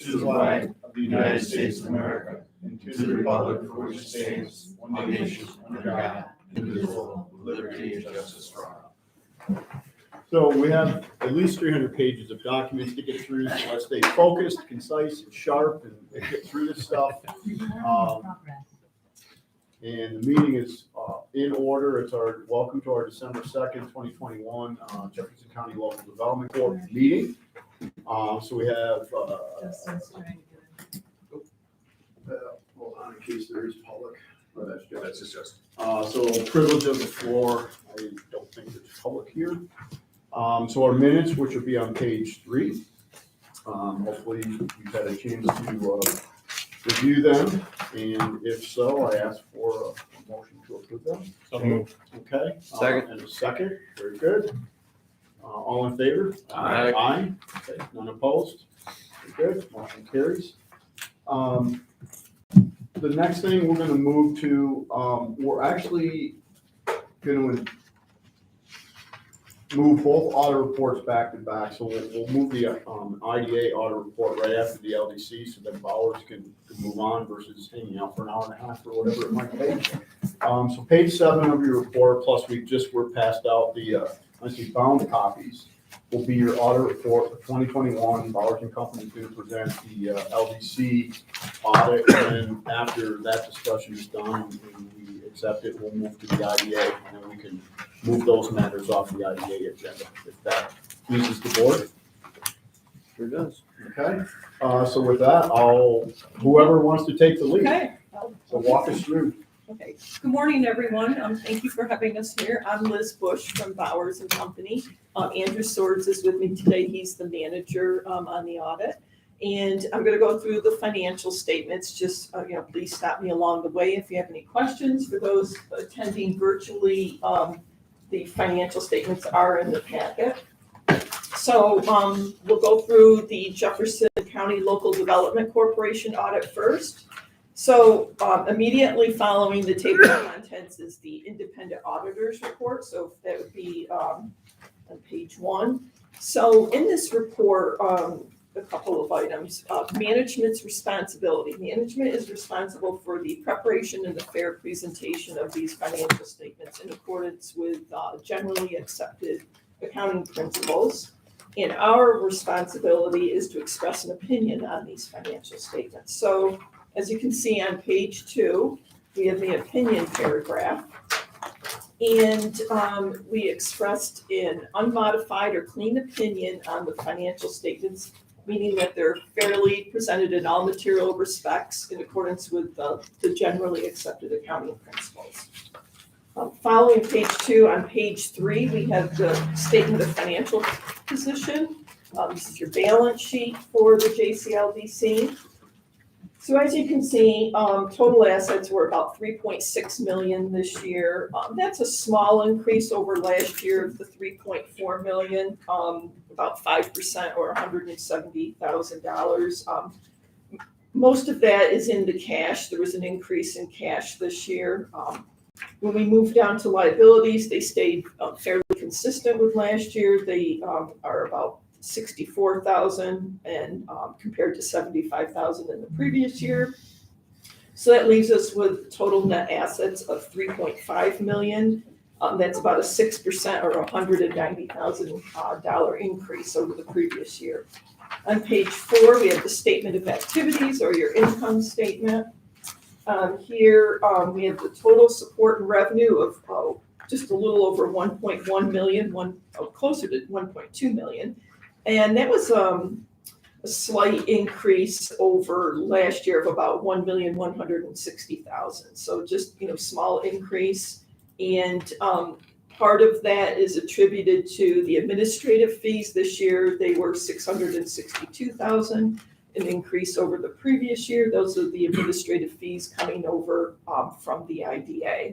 to the flag of the United States of America and to the republic for which it stands, one nation, under God, indivisible, with liberty and justice for all. So we have at least 300 pages of documents to get through, so let's stay focused, concise, and sharp, and get through this stuff. And the meeting is in order. It's our welcome to our December 2nd, 2021 Jefferson County Local Development Board meeting. So we have, hold on in case there is public. Oh, that's just. So privilege of the floor. I don't think there's public here. So our minutes, which will be on page 3. Hopefully you've had a chance to review them, and if so, I ask for a motion to approve them. So moved. Okay. Second. And a second. Very good. All in favor? Aye. Aye. Okay. None opposed? Very good. Motion carries. The next thing we're going to move to, we're actually going to move both audit reports back to back. So we'll move the IDA audit report right after the LDC so that Bowers can move on versus hanging out for an hour and a half or whatever it might take. So page 7 of your report, plus we're passed out the, bound copies, will be your audit report for 2021. Bowers and Company is going to present the LDC audit, and then after that discussion is done and we accept it, we'll move to the IDA, and then we can move those matters off the IDA agenda if that pleases the board. Sure does. Okay, so with that, whoever wants to take the lead. Okay. So walk us through. Okay. Good morning, everyone. Thank you for having us here. I'm Liz Bush from Bowers and Company. Andrew Swords is with me today. He's the manager on the audit. And I'm going to go through the financial statements. Just, please stop me along the way if you have any questions. For those attending virtually, the financial statements are in the packet. So we'll go through the Jefferson County Local Development Corporation audit first. So immediately following the table of contents is the independent auditor's report. So that would be on page 1. So in this report, a couple of items. Management's responsibility. Management is responsible for the preparation and the fair presentation of these financial statements in accordance with generally accepted accounting principles. And our responsibility is to express an opinion on these financial statements. So as you can see on page 2, we have the opinion paragraph. And we expressed an unmodified or clean opinion on the financial statements, meaning that they're fairly presented in all material respects in accordance with the generally accepted accounting principles. Following page 2, on page 3, we have the statement of financial position. This is your balance sheet for the JCLDC. So as you can see, total assets were about $3.6 million this year. That's a small increase over last year of the $3.4 million, about 5% or $170,000. Most of that is in the cash. There was an increase in cash this year. When we moved down to liabilities, they stayed fairly consistent with last year. They are about $64,000 and compared to $75,000 in the previous year. So that leaves us with total net assets of $3.5 million. That's about a 6% or $190,000 increase over the previous year. On page 4, we have the statement of activities or your income statement. Here we have the total support and revenue of just a little over 1.1 million, closer to 1.2 million. And that was a slight increase over last year of about 1,160,000. So just, small increase. And part of that is attributed to the administrative fees this year. They were 662,000, an increase over the previous year. Those are the administrative fees coming over from the IDA.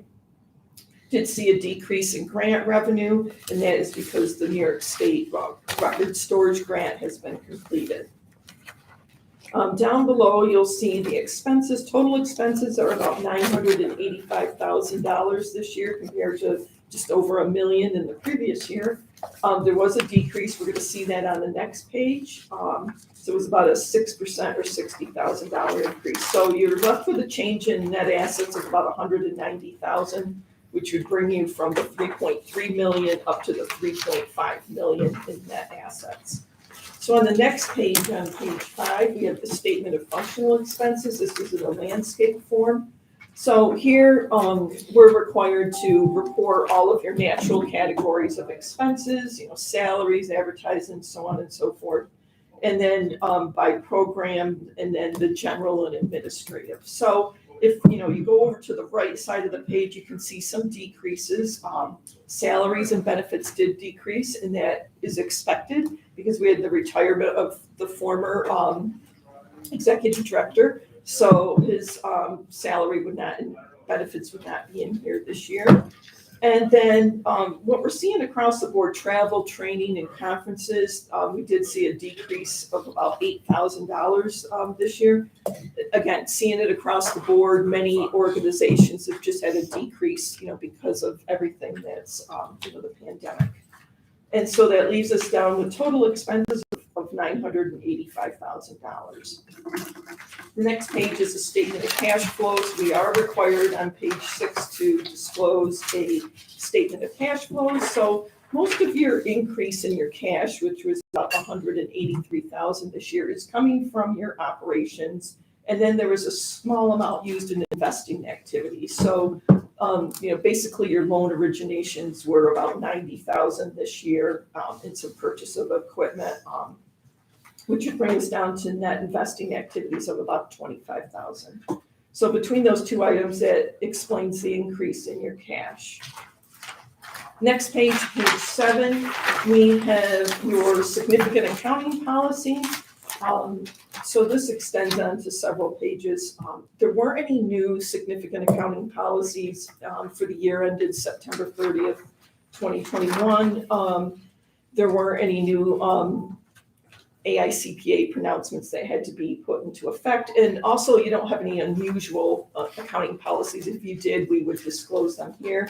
Did see a decrease in grant revenue, and that is because the New York State record storage grant has been completed. Down below, you'll see the expenses. Total expenses are about $985,000 this year compared to just over $1 million in the previous year. There was a decrease, we're gonna see that on the next page. So it was about a 6% or $60,000 increase. So you're left with a change in net assets of about 190,000, which would bring you from the 3.3 million up to the 3.5 million in net assets. So on the next page, on page 5, we have the statement of functional expenses. This is in a landscape form. So here, we're required to report all of your natural categories of expenses, salaries, advertising, so on and so forth. And then by program, and then the general and administrative. So if you go over to the right side of the page, you can see some decreases. Salaries and benefits did decrease, and that is expected because we had the retirement of the former executive director. So his salary would not, and benefits would not be in here this year. And then what we're seeing across the board, travel, training, and conferences, we did see a decrease of about $8,000 this year. Again, seeing it across the board, many organizations have just had a decrease, because of everything that's, the pandemic. And so that leaves us down with total expenses of $985,000. The next page is a statement of cash flows. We are required on page 6 to disclose a statement of cash flows. So most of your increase in your cash, which was about $183,000 this year, is coming from your operations. And then there was a small amount used in investing activities. So, basically your loan originations were about $90,000 this year, and some purchase of equipment, which would bring us down to net investing activities of about $25,000. So between those two items, that explains the increase in your cash. Next page, page 7, we have your significant accounting policy. So this extends on to several pages. There weren't any new significant accounting policies for the year ended September 30th, 2021. There weren't any new AICPA pronouncements that had to be put into effect. And also, you don't have any unusual accounting policies. If you did, we would disclose them here.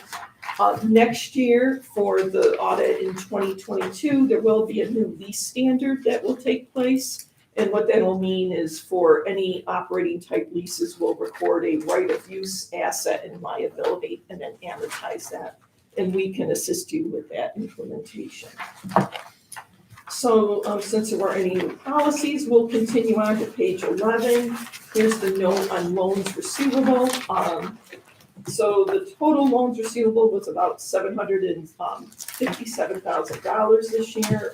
Next year, for the audit in 2022, there will be a new lease standard that will take place. And what that will mean is for any operating type leases, we'll record a right of use, asset, and liability, and then amortize that. And we can assist you with that implementation. So since there weren't any new policies, we'll continue on to page 11. Here's the note on loans receivable. So the total loans receivable was about $757,000 this year.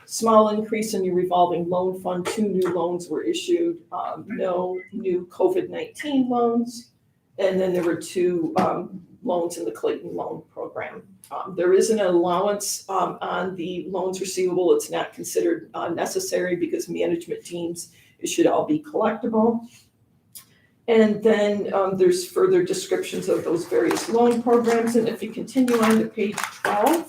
Small increase in your revolving loan fund. 2 new loans were issued. No new COVID-19 loans. And then there were 2 loans in the Clayton loan program. There is an allowance on the loans receivable. It's not considered necessary because management deems it should all be collectible. And then there's further descriptions of those various loan programs. And if you continue on to page 12,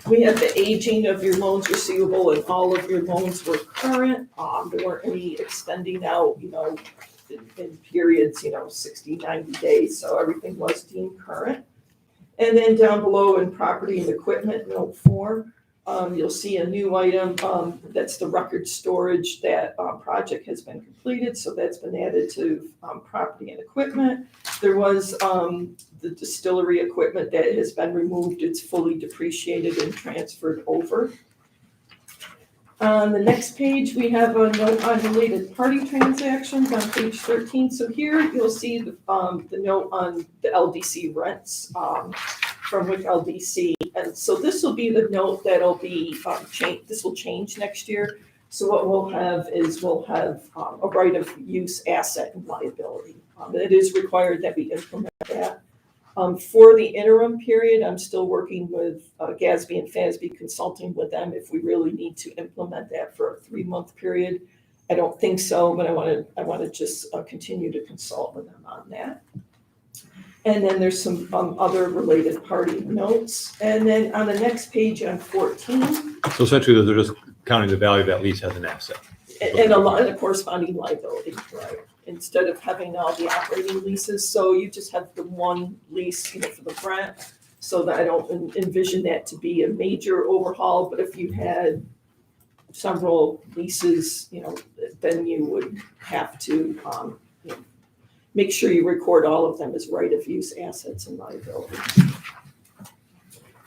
we have the aging of your loans receivable, and all of your loans were current. There weren't any extending out, in periods, 60, 90 days. So everything was deemed current. And then down below in property and equipment, note 4, you'll see a new item. That's the record storage. That project has been completed. So that's been added to property and equipment. There was the distillery equipment that has been removed. It's fully depreciated and transferred over. On the next page, we have a note on related party transactions on page 13. So here you'll see the note on the LDC rents from WIC LDC. And so this will be the note that'll be changed. This will change next year. So what we'll have is a right of use, asset, and liability. It is required that we implement that. For the interim period, I'm still working with GASB and FASB, consulting with them if we really need to implement that for a 3-month period. I don't think so, but I want to just continue to consult with them on that. And then there's some other related party notes. And then on the next page on 14. So essentially, they're just counting the value of that lease as an asset. And a corresponding liability, right? Instead of having all the operating leases. So you just have the one lease, for the rent. So that I don't envision that to be a major overhaul, but if you had several leases, then you would have to, make sure you record all of them as right-of-use assets and liabilities.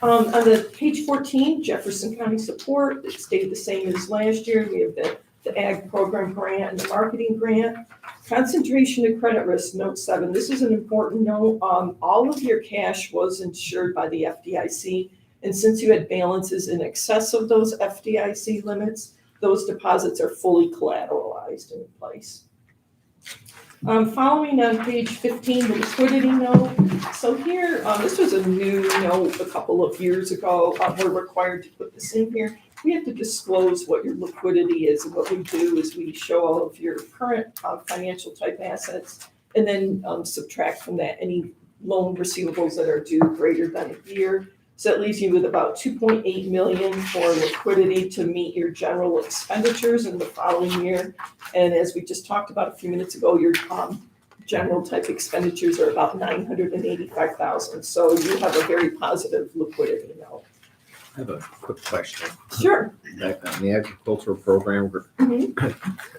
On the page 14, Jefferson County support, it stayed the same as last year. We have the ag program grant and the marketing grant. Concentration of credit risk, note 7. This is an important note. All of your cash was insured by the FDIC, and since you had balances in excess of those FDIC limits, those deposits are fully collateralized in place. Following on page 15, the liquidity note. So here, this was a new note a couple of years ago. We're required to put this in here. We have to disclose what your liquidity is, and what we do is we show all of your current financial type assets, and then subtract from that any loan receivables that are due greater than a year. So that leaves you with about 2.8 million for liquidity to meet your general expenditures in the following year. And as we just talked about a few minutes ago, your general type expenditures are about 985,000. So you have a very positive liquidity note. I have a quick question. Sure. Back on the agricultural program,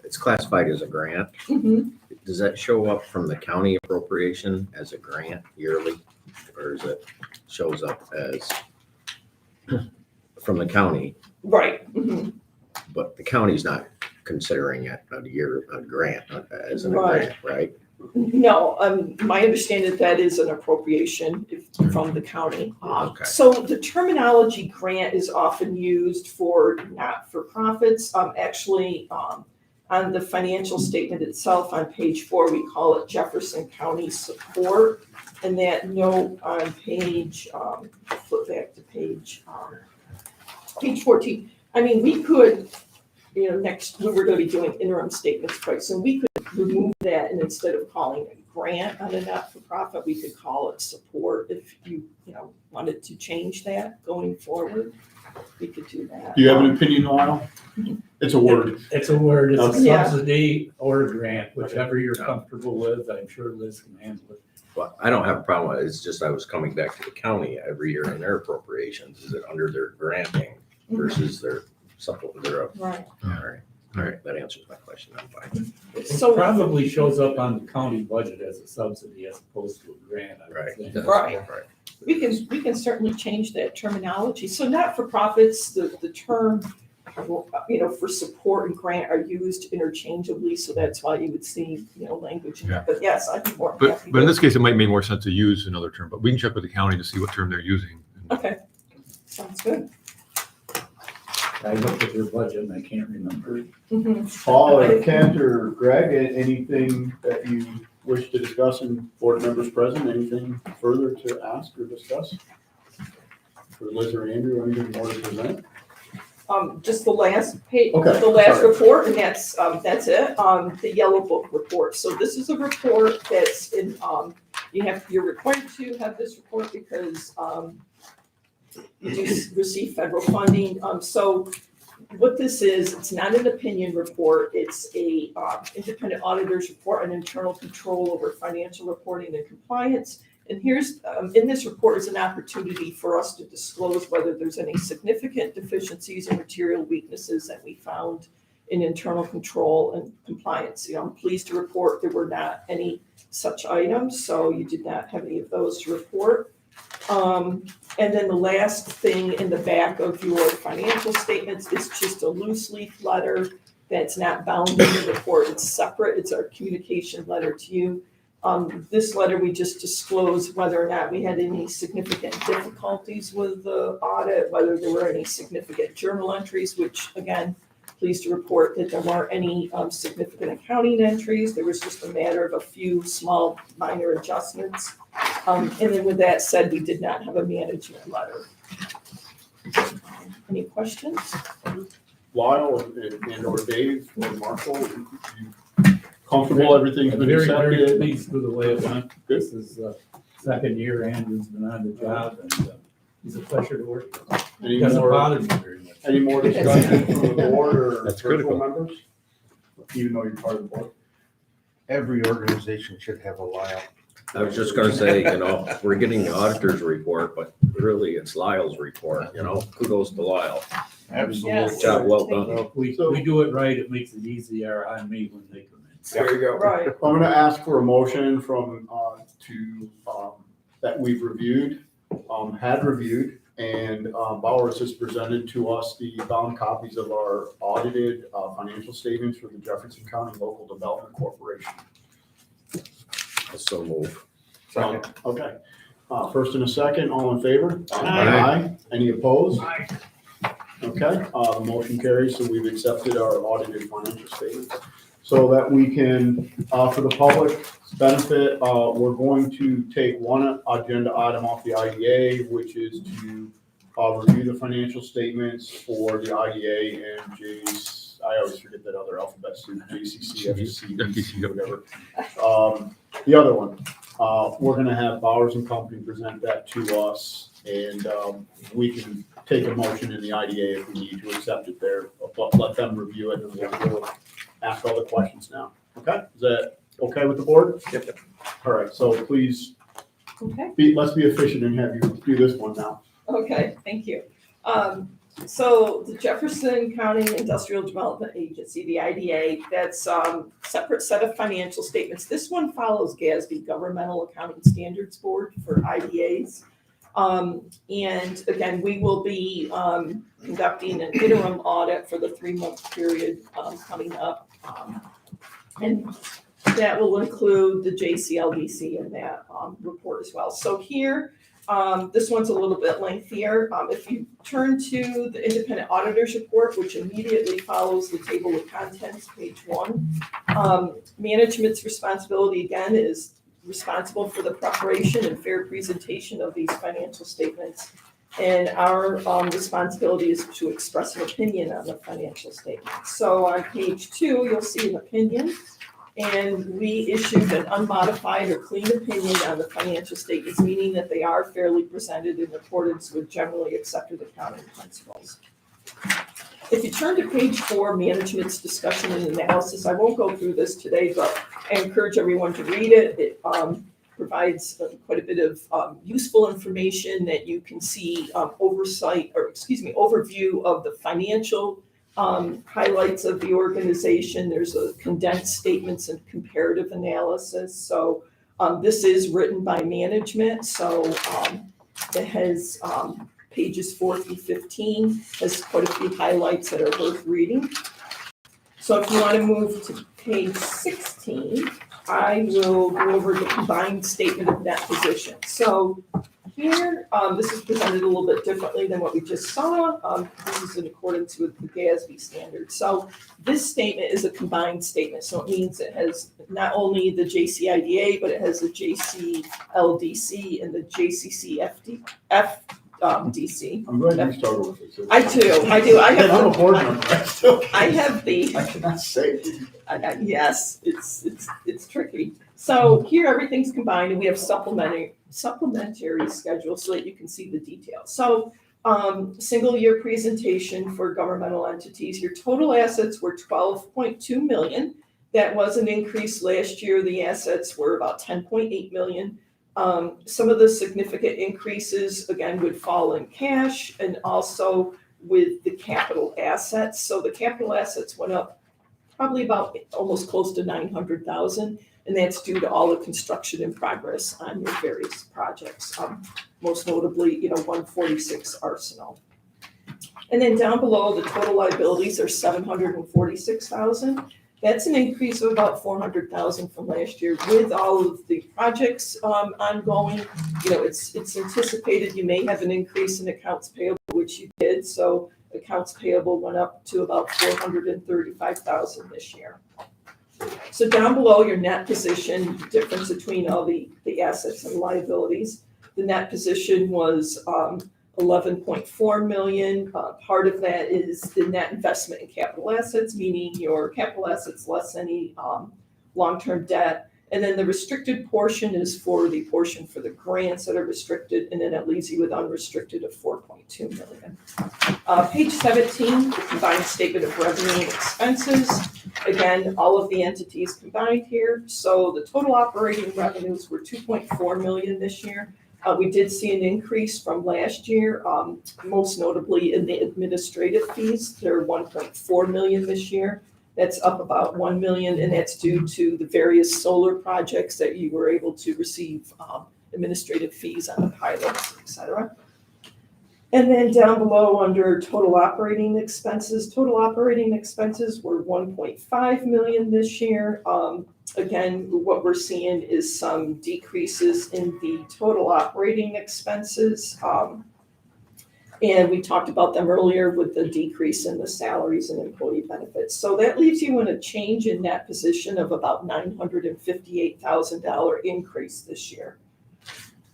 it's classified as a grant. Mm-hmm. Does that show up from the county appropriation as a grant yearly? Or is it shows up as from the county, Right. Mm-hmm. but the county's not considering it a grant as a Right. grant, right? No, my understanding that is an appropriation from the county. Okay. So the terminology grant is often used for not-for-profits. Actually, on the financial statement itself on page 4, we call it Jefferson County support. And that note on page, flip back to page 14. I mean, we could, next, we're going to be doing interim statements quite soon. We could remove that, and instead of calling it grant on a not-for-profit, we could call it support. If you, wanted to change that going forward, we could do that. Do you have an opinion, Lyle? It's a word. It's a word, it's a Yeah. subsidy or a grant, whichever you're comfortable with. I'm sure Liz can handle it. Well, I don't have a problem with it. It's just I was coming back to the county every year in their appropriations. Is it under their granting versus their supplement? Right. All right, that answers my question. I'm fine. It So, probably shows up on the county budget as a subsidy as opposed to a grant, I would Right. think. Right. we can certainly change that terminology. So not-for-profits, the term, for support and grant are used interchangeably, so that's why you would see, language in that. But yes, I'd be more But, happy. but in this case, it might make more sense to use another term, but we can check with the county to see what term they're using. Okay, sounds good. I looked at their budget and I can't remember. Mhm. Paul or Kent or Greg, anything that you wish to discuss in board members present? Anything further to ask or discuss? For Liz or Andrew, anything more to present? Just the last page, Okay, the last sorry. report, and that's it, the yellow book report. So this is a report that's in, you're required to have this report because, you do receive federal funding. So what this is, it's not an opinion report, it's a, independent auditor's report on internal control over financial reporting and compliance. And here's, in this report is an opportunity for us to disclose whether there's any significant deficiencies or material weaknesses that we found in internal control and compliance. I'm pleased to report there were not any such items, so you did not have any of those to report. And then the last thing in the back of your financial statements is just a loose leaf letter that's not bound in the report. It's separate. It's our communication letter to you. This letter, we just disclosed whether or not we had any significant difficulties with the audit, whether there were any significant journal entries, which again, pleased to report that there weren't any significant accounting entries. There was just a matter of a few small minor adjustments. And then with that said, we did not have a management letter. Any questions? Lyle and or Dave or Marshall, you comfortable, everything's I'm been very, very accepted? pleased with the way it went. This is the second year Andrew's been on the job, and he's a pleasure to work with. Any Doesn't more, bother me very much. any more discussion from the board or That's virtual critical. members? Even though you're part of the board. Every organization should have a Lyle. I was just gonna say, we're getting the auditor's report, but really it's Lyle's report, kudos to Lyle. Absolutely. Yes. Job well Thank done. you. If we do it right, it makes it easier on me when they come in. There you go. Right. I'm gonna ask for a motion that we've reviewed, had reviewed, and Bowers has presented to us the bound copies of our audited financial statements for the Jefferson County Local Development Corporation. So move. Okay. First and a second, all in favor? Aye. Any opposed? Okay, the motion carries, so we've accepted our audited financial statements. So that we can, for the public's benefit, we're going to take one agenda item off the IDA, which is to review the financial statements for the IDA and I always forget that other alphabet soup, JCC, FTC, whatever. The other one, we're gonna have Bowers and Company present that to us, and we can take a motion in the IDA if we need to accept it there, but let them review it, and we'll ask all the questions now. Okay, is that okay with the board? Yep. All right, so please, Okay. let's be efficient and have you do this one now. Okay, thank you. So the Jefferson County Industrial Development Agency, the IDA, that's separate set of financial statements. This one follows GASB, Governmental Accounting Standards Board for IDAs. And again, we will be conducting an interim audit for the 3-month period coming up. And that will include the JCLDC in that report as well. So here, this one's a little bit lengthier. If you turn to the independent auditor's report, which immediately follows the table of contents, page 1, management's responsibility again is responsible for the preparation and fair presentation of these financial statements. And our responsibility is to express an opinion on the financial statements. So on page 2, you'll see an opinion. And we issued an unmodified or clean opinion on the financial statements, meaning that they are fairly presented in accordance with generally accepted accounting principles. If you turn to page 4, management's discussion and analysis, I won't go through this today, but I encourage everyone to read it. It provides quite a bit of useful information that you can see overview of the financial highlights of the organization. There's a condensed statements and comparative analysis. So this is written by management. So it has pages 4 through 15, has quite a few highlights that are worth reading. So if you want to move to page 16, I will go over the combined statement of net position. So here, this is presented a little bit differently than what we just saw. This is in accordance with the GASB standards. So this statement is a combined statement. So it means it has not only the JCIDA, but it has the JCLDC and the JCCFDC. I'm glad you started with it. I do. I'm a board member, I still I have the. I cannot say it. Yes, it's tricky. So here everything's combined and we have supplementary schedules so that you can see the details. So single year presentation for governmental entities. Your total assets were 12.2 million. That was an increase last year. The assets were about 10.8 million. Some of the significant increases again would fall in cash and also with the capital assets. So the capital assets went up probably about almost close to 900,000, and that's due to all the construction in progress on your various projects, most notably, 146 Arsenal. And then down below, the total liabilities are 746,000. That's an increase of about 400,000 from last year with all of the projects ongoing. It's anticipated you may have an increase in accounts payable, which you did. So accounts payable went up to about 435,000 this year. So down below, your net position, difference between all the assets and liabilities. The net position was 11.4 million. Part of that is the net investment in capital assets, meaning your capital assets less any long-term debt, And then the restricted portion is for the portion for the grants that are restricted, and then it leaves you with unrestricted of 4.2 million. Page 17, the combined statement of revenue and expenses. Again, all of the entities combined here. So the total operating revenues were 2.4 million this year. We did see an increase from last year, most notably in the administrative fees. They're 1.4 million this year. That's up about 1 million, and that's due to the various solar projects that you were able to receive administrative fees on the pilots, et cetera. And then down below under total operating expenses were 1.5 million this year. Again, what we're seeing is some decreases in the total operating expenses. And we talked about them earlier with the decrease in the salaries and employee benefits. So that leaves you in a change in that position of about $958,000 increase this year.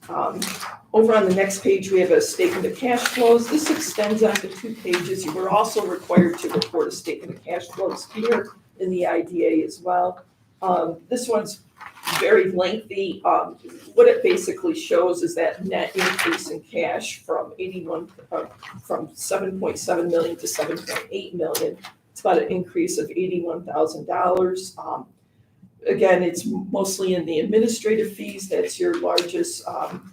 Over on the next page, we have a statement of cash flows. This extends onto 2 pages. You were also required to report a statement of cash flows here in the IDA as well. This one's very lengthy. What it basically shows is that net increase in cash from 7.7 million to 7.8 million. It's about an increase of $81,000. Again, it's mostly in the administrative fees. That's your largest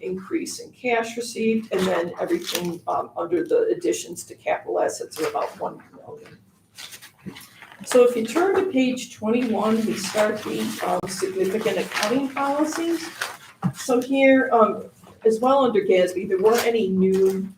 increase in cash received, and then everything under the additions to capital assets are about 1 million. So if you turn to page 21, we start the significant accounting policies. So here, as well under GASB, there weren't any new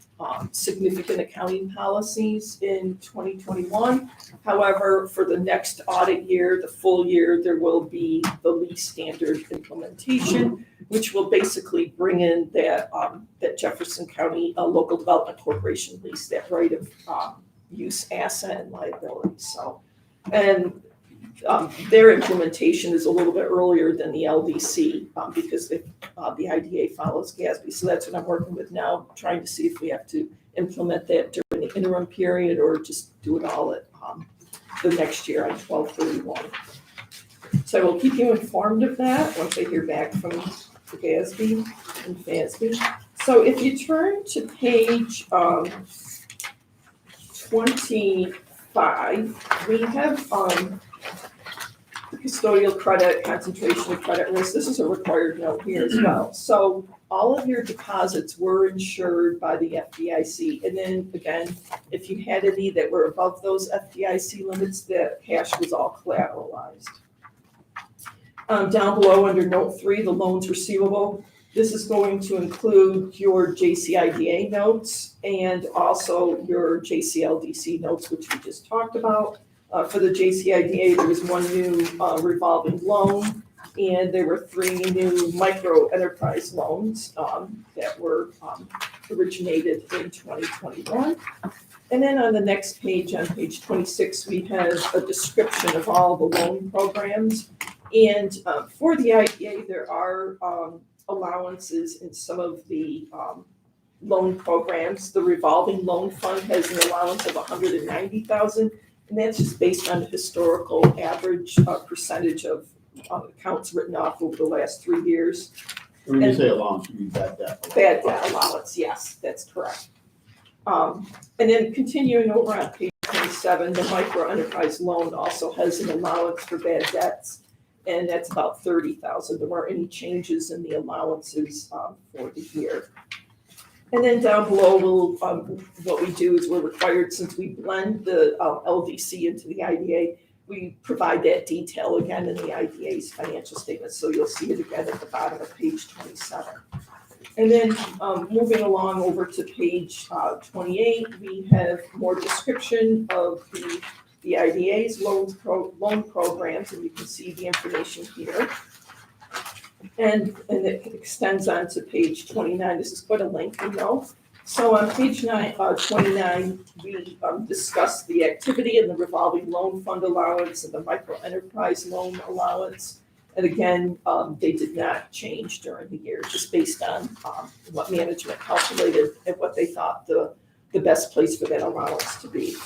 significant accounting policies in 2021. However, for the next audit year, the full year, there will be the lease standard implementation, which will basically bring in that Jefferson County Local Development Corporation lease, that right of use asset and liability. So, and their implementation is a little bit earlier than the LDC because the IDA follows GASB. So that's what I'm working with now, trying to see if we have to implement that during the interim period or just do it all at the next year on 12/31. So I will keep you informed of that once I hear back from the GASB and FASB. So if you turn to page 25, we have custodial credit, concentration of credit risk. This is a required note here as well. So all of your deposits were insured by the FDIC. And then again, if you had any that were above those FDIC limits, the cash was all collateralized. Down below under note 3, the loans receivable. This is going to include your JCIDA notes and also your JCLDC notes, which we just talked about. For the JCIDA, there was 1 new revolving loan, and there were 3 new micro enterprise loans that were originated in 2021. And then on the next page, on page 26, we have a description of all the loan programs. And for the IDA, there are allowances in some of the loan programs. The revolving loan fund has an allowance of $190,000. And that's just based on the historical average percentage of accounts written off over the last 3 years. When you say allowance, you mean bad debt. Bad debt allowance, yes, that's correct. And then continuing over on page 27, the micro enterprise loan also has an allowance for bad debts, and that's about $30,000. There weren't any changes in the allowances for the year. And then down below, what we do is we're required, since we blend the LDC into the IDA, we provide that detail again in the IDA's financial statements. So you'll see it again at the bottom of page 27. And then moving along over to page 28, we have more description of the IDA's loan programs, and you can see the information here. And it extends on to page 29. This is quite a lengthy note. So on page 29, we discussed the activity and the revolving loan fund allowance and the micro enterprise loan allowance. And again, they did not change during the year, just based on what management calculated and what they thought the best place for that allowance to be.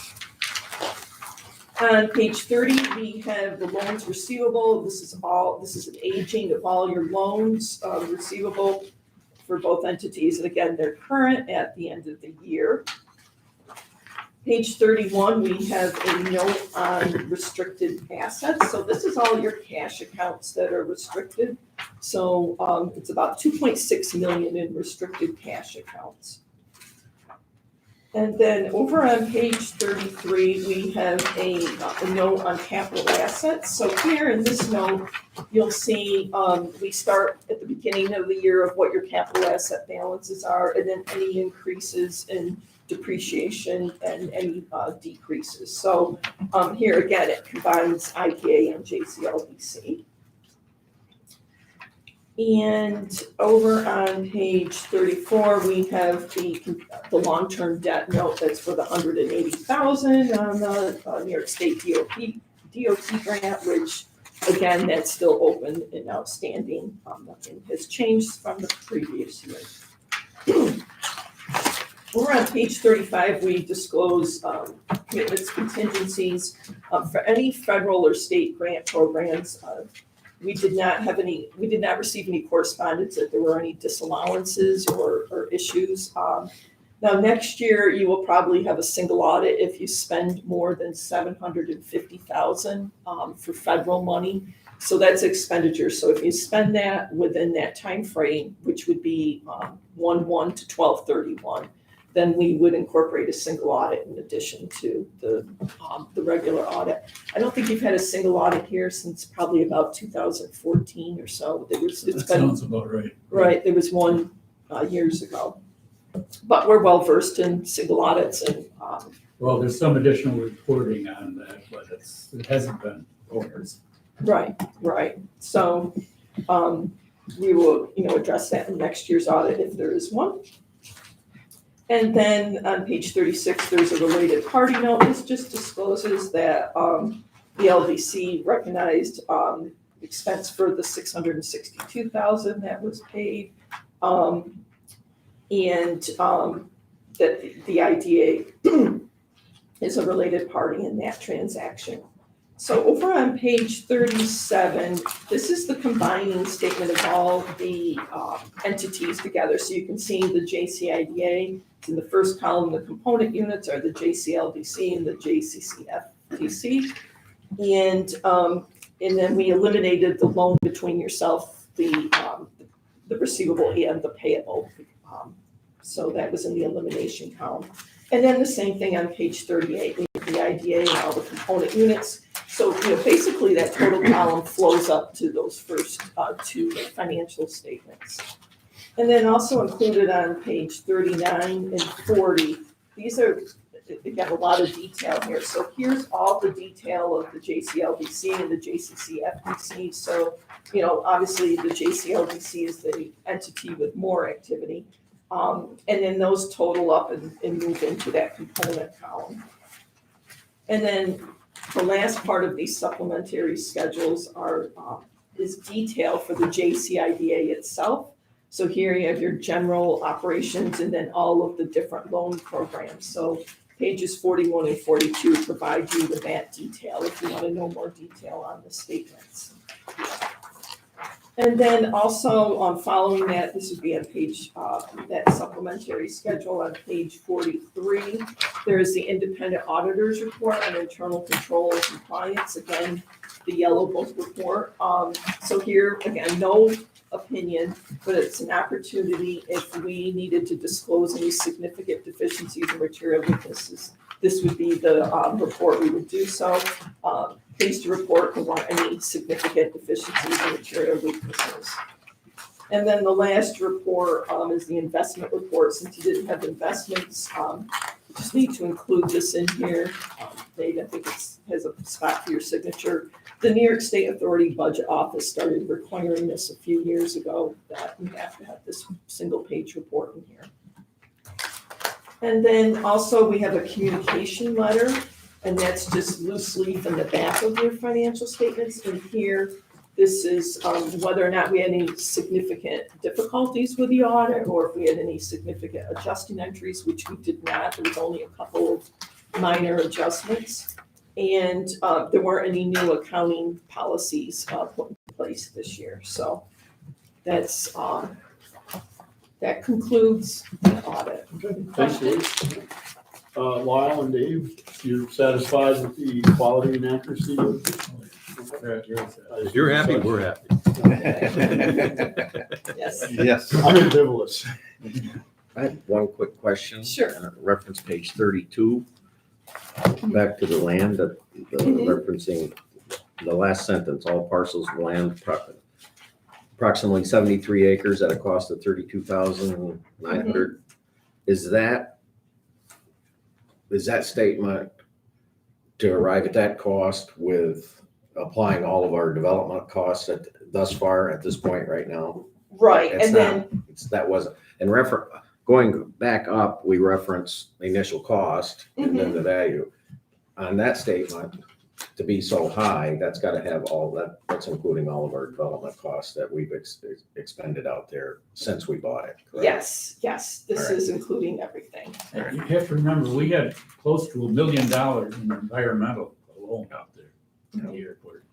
On page 30, we have the loans receivable. This is an aging of all your loans receivable for both entities. And again, they're current at the end of the year. Page 31, we have a note on restricted assets. So this is all your cash accounts that are restricted. So it's about 2.6 million in restricted cash accounts. And then over on page 33, we have a note on capital assets. So here in this note, you'll see we start at the beginning of the year of what your capital asset balances are, and then any increases in depreciation and any decreases. So here again, it combines IPA and JCLDC. And over on page 34, we have the long-term debt note that's for the $180,000 on the New York State DOT grant, which again, that's still open and outstanding. Nothing has changed from the previous year. Over on page 35, we disclose commitments, contingencies for any federal or state grant programs. We did not receive any correspondence that there were any disallowances or issues. Now, next year, you will probably have a single audit if you spend more than $750,000 for federal money. So that's expenditure. So if you spend that within that time frame, which would be 1/1 to 12/31, then we would incorporate a single audit in addition to the regular audit. I don't think you've had a single audit here since probably about 2014 or so. That sounds about right. Right, there was one years ago. But we're well versed in single audits and. Well, there's some additional reporting on that, but it hasn't been owners. Right. So we will, address that in next year's audit if there is one. And then on page 36, there's a related party note. This just discloses that the LDC recognized expense for the $662,000 that was paid, and that the IDA is a related party in that transaction. So over on page 37, this is the combining statement of all the entities together. So you can see the JCIDA. In the first column, the component units are the JCLDC and the JCCFDC. And then we eliminated the loan between yourself, the receivable and the payable. So that was in the elimination column. And then the same thing on page 38, we have the IDA and all the component units. So basically that total column flows up to those first two financial statements. And then also included on page 39 and 40, these are, again, a lot of detail here. So here's all the detail of the JCLDC and the JCCFDC. So, obviously the JCLDC is the entity with more activity. And then those total up and move into that component column. And then the last part of these supplementary schedules is detail for the JCIDA itself. So here you have your general operations and then all of the different loan programs. So pages 41 and 42 provide you with that detail if you want to know more detail on the statements. And then also following that, this would be on page, that supplementary schedule on page 43. There is the independent auditor's report on internal control and compliance. Again, the yellow book report. So here, again, no opinion, but it's an opportunity if we needed to disclose any significant deficiencies or material weaknesses. This would be the report we would do so. Pleased to report if there any significant deficiencies or material weaknesses. And then the last report is the investment report. Since you didn't have investments, just need to include this in here. Dave, I think it has a spot for your signature. The New York State Authority Budget Office started requiring this a few years ago, that you have to have this single page report in here. And then also we have a communication letter, and that's just loose leaf in the back of your financial statements. And here, this is whether or not we had any significant difficulties with the audit or if we had any significant adjusting entries, which we did not. There was only a couple of minor adjustments. And there weren't any new accounting policies put in place this year. So that's, that concludes the audit. Thanks, Dave. Lyle and Dave, you're satisfied with the quality and accuracy of? If you're happy, we're happy. Yes. Yes. I'm ambivalent. I have one quick question. Sure. And reference page 32, back to the land, referencing the last sentence, all parcels of land approximately 73 acres at a cost of 32,900. Is that statement to arrive at that cost with applying all of our development costs thus far at this point right now? Right, It's and not- then, That wasn't, and going back up, we reference the initial cost and then the value. On that statement, to be so high, that's gotta have all that, that's including all of our development costs that we've expended out there since we bought it, correct? yes, this All right. is including everything. And you have to remember, we had close to $1 million in environmental alone out there in the airport.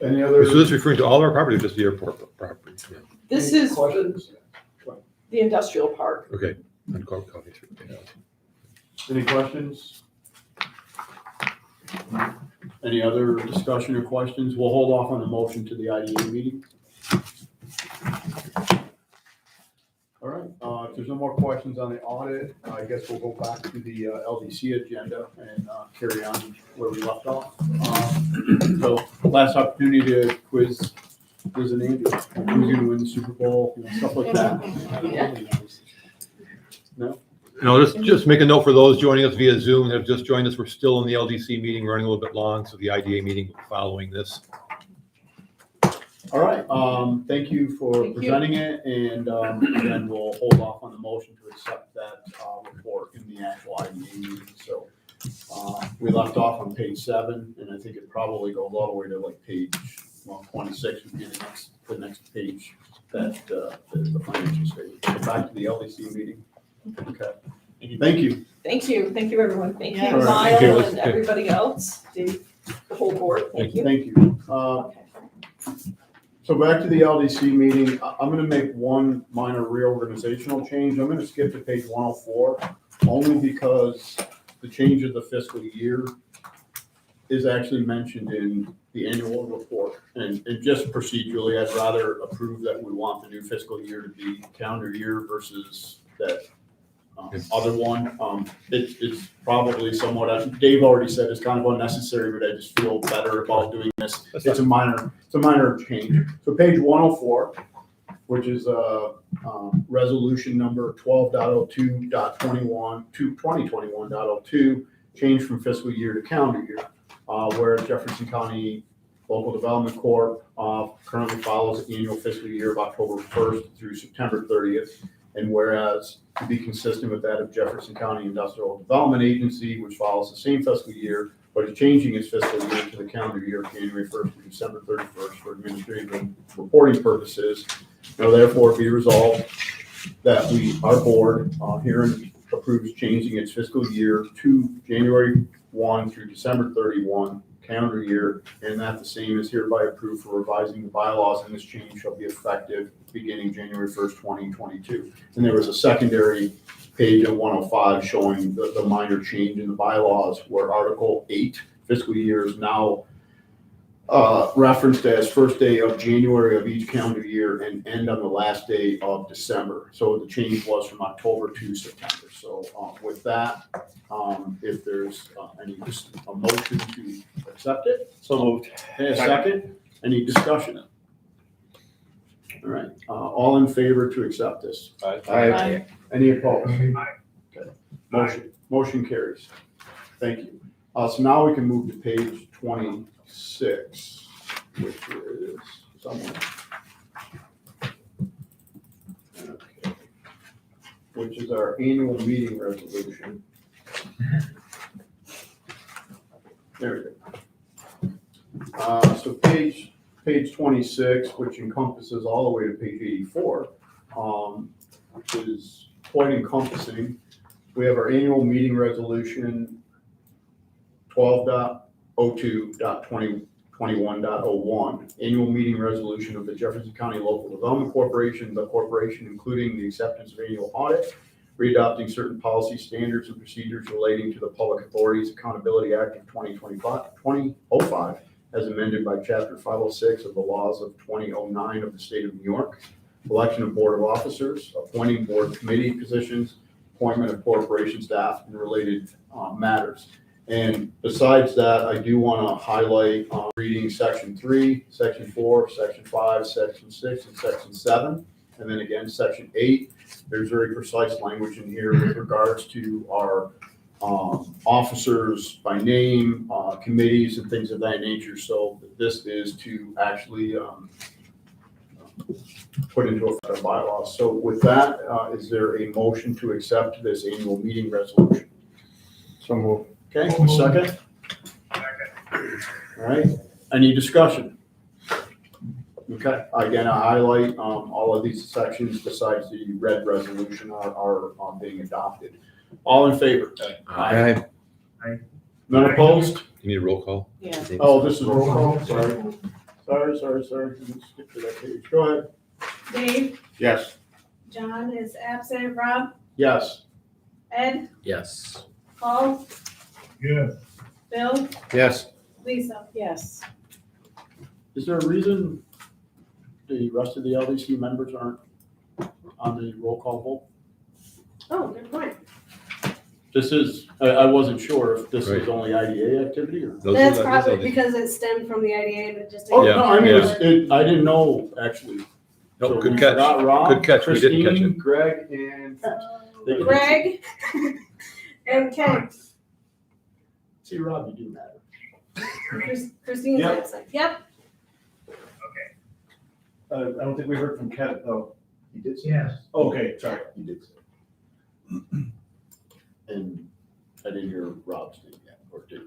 Any other? So this is referring to all our property or just the airport property? Yeah. This any is questions? the industrial park. Okay. And call me through. Okay. Any questions? Any other discussion or questions? We'll hold off on the motion to the IDA meeting. All right, if there's no more questions on the audit, I guess we'll go back to the LDC agenda and carry on where we left off. So last opportunity to quiz and Andrew. Who's gonna win the Super Bowl, stuff like that. No? No, just make a note for those joining us via Zoom that have just joined us. We're still in the LDC meeting, running a little bit long, so the IDA meeting following this. All right, thank you for Thank you. presenting it, and then we'll hold off on the motion to accept that report in the actual IDA meeting. So we left off on page 7, and I think it probably goes all the way to like page 26 would be the next page that the financial statement. So back to the LDC meeting. Okay, thank you. Thank you, everyone. Thank you, All right, thank you. Lyle and everybody else, the whole board, thank you. Thank you. Okay. So back to the LDC meeting, I'm gonna make one minor reorganizational change. I'm gonna skip to page 104, only because the change of the fiscal year is actually mentioned in the annual report. And just procedurally, I'd rather approve that we want the new fiscal year to be calendar year versus that other one. It's probably somewhat, Dave already said it's kind of unnecessary, but I just feel better about doing this. It's a minor change. So page 104, which is resolution number 12.02.21 to 2021.02, change from fiscal year to calendar year, where Jefferson County Local Development Corp. Currently follows the annual fiscal year of October 1st through September 30th. And whereas, to be consistent with that of Jefferson County Industrial Development Agency, which follows the same fiscal year, but is changing its fiscal year to the calendar year of January 1st to December 31st for administrative and reporting purposes. Now therefore be resolved that our board herein approves changing its fiscal year to January 1 through December 31 calendar year, and that the same is hereby approved for revising the bylaws, and this change shall be effective beginning January 1st, 2022. And there was a secondary page at 105 showing the minor change in the bylaws where Article 8 fiscal year is now referenced as first day of January of each calendar year and end on the last day of December. So the change was from October to September. So with that, if there's a motion to accept it. So moved. And a second, any discussion? All right, all in favor to accept this? Aye. Any opposed? Okay. Motion carries. Thank you. So now we can move to page 26, which is somewhere. Okay. Which is our annual meeting resolution. There we go. So page 26, which encompasses all the way to page 84, which is quite encompassing. we have our annual meeting resolution 12.02.2021.01, annual meeting resolution of the Jefferson County Local Development Corporation, the corporation including the acceptance of annual audit, readopting certain policy standards and procedures relating to the Public Authorities Accountability Act of 2005, as amended by Chapter 506 of the laws of 2009 of the state of New York, election of board of officers, appointing board committee positions, appointment of corporation staff, and related matters. And besides that, I do want to highlight reading Section 3, Section 4, Section 5, Section 6, and Section 7. And then again, Section 8, there's very precise language in here with regards to our officers by name, committees, and things of that nature. So this is to actually put into effect our bylaws. So with that, is there a motion to accept this annual meeting resolution? So moved. Okay, a second? All right, any discussion? Okay, again, I highlight all of these sections besides the red resolution are being adopted. All in favor? Aye. None opposed? You need a roll call? Yeah. Oh, this is roll call, sorry. Sorry. Let's skip to that page. Go ahead. Dave, Yes. John is absent, Rob, Yes. Ed, Yes. Paul, Yes. Bill, Yes. Lisa. Yes. Is there a reason the rest of the LDC members aren't on the roll call vote? Oh, good point. This is, I wasn't sure if this Right. is only IDA activity or. Those That's are- probably those are- because it stemmed from the IDA, but just. Oh, Yeah, no, I mean, yeah. I didn't know, actually. No, So good we catch. forgot Rob, Good catch. We didn't catch Christine, it. Greg, and Ken. They- Greg and Ken. See, Rob, you do matter. Christine's Yep. absent. Yep. I don't think we heard from Ken, though. He did say. Yes. Okay, sorry, he did say. And I didn't hear Rob's name yet, or did.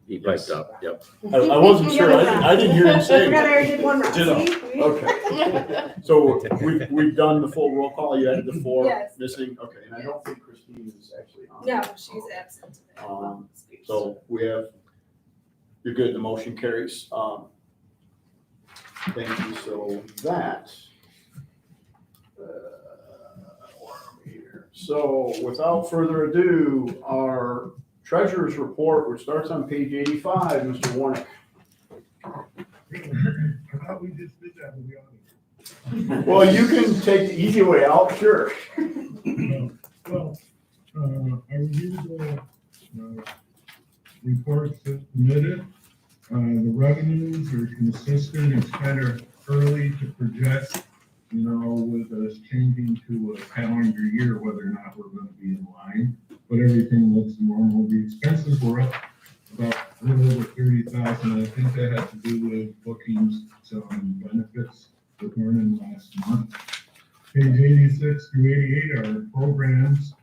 He piped up, yep. I wasn't sure, I didn't hear him I say. forgot I already did one, Rob. Ditto. See? We- Okay. So we've done the full roll call, you added the four Yes. missing, okay, and I don't think Christine is actually on. No, she's absent today. So we have, you're good, the motion carries. Thank you, so that. Where are we here? So without further ado, our treasurer's report, which starts on page 85, Mr. Warnick. I thought we just did that with the audience. Well, you can take the easy way out, sure. Well, I reviewed the reports submitted. The revenues are consistent. It's kind of early to project, with us changing to a calendar year, whether or not we're going to be in line. But everything looks normal. The expenses were up about a little over 30,000. I think that had to do with bookings, and benefits that weren't in last month. Page 86 through 88 are programs,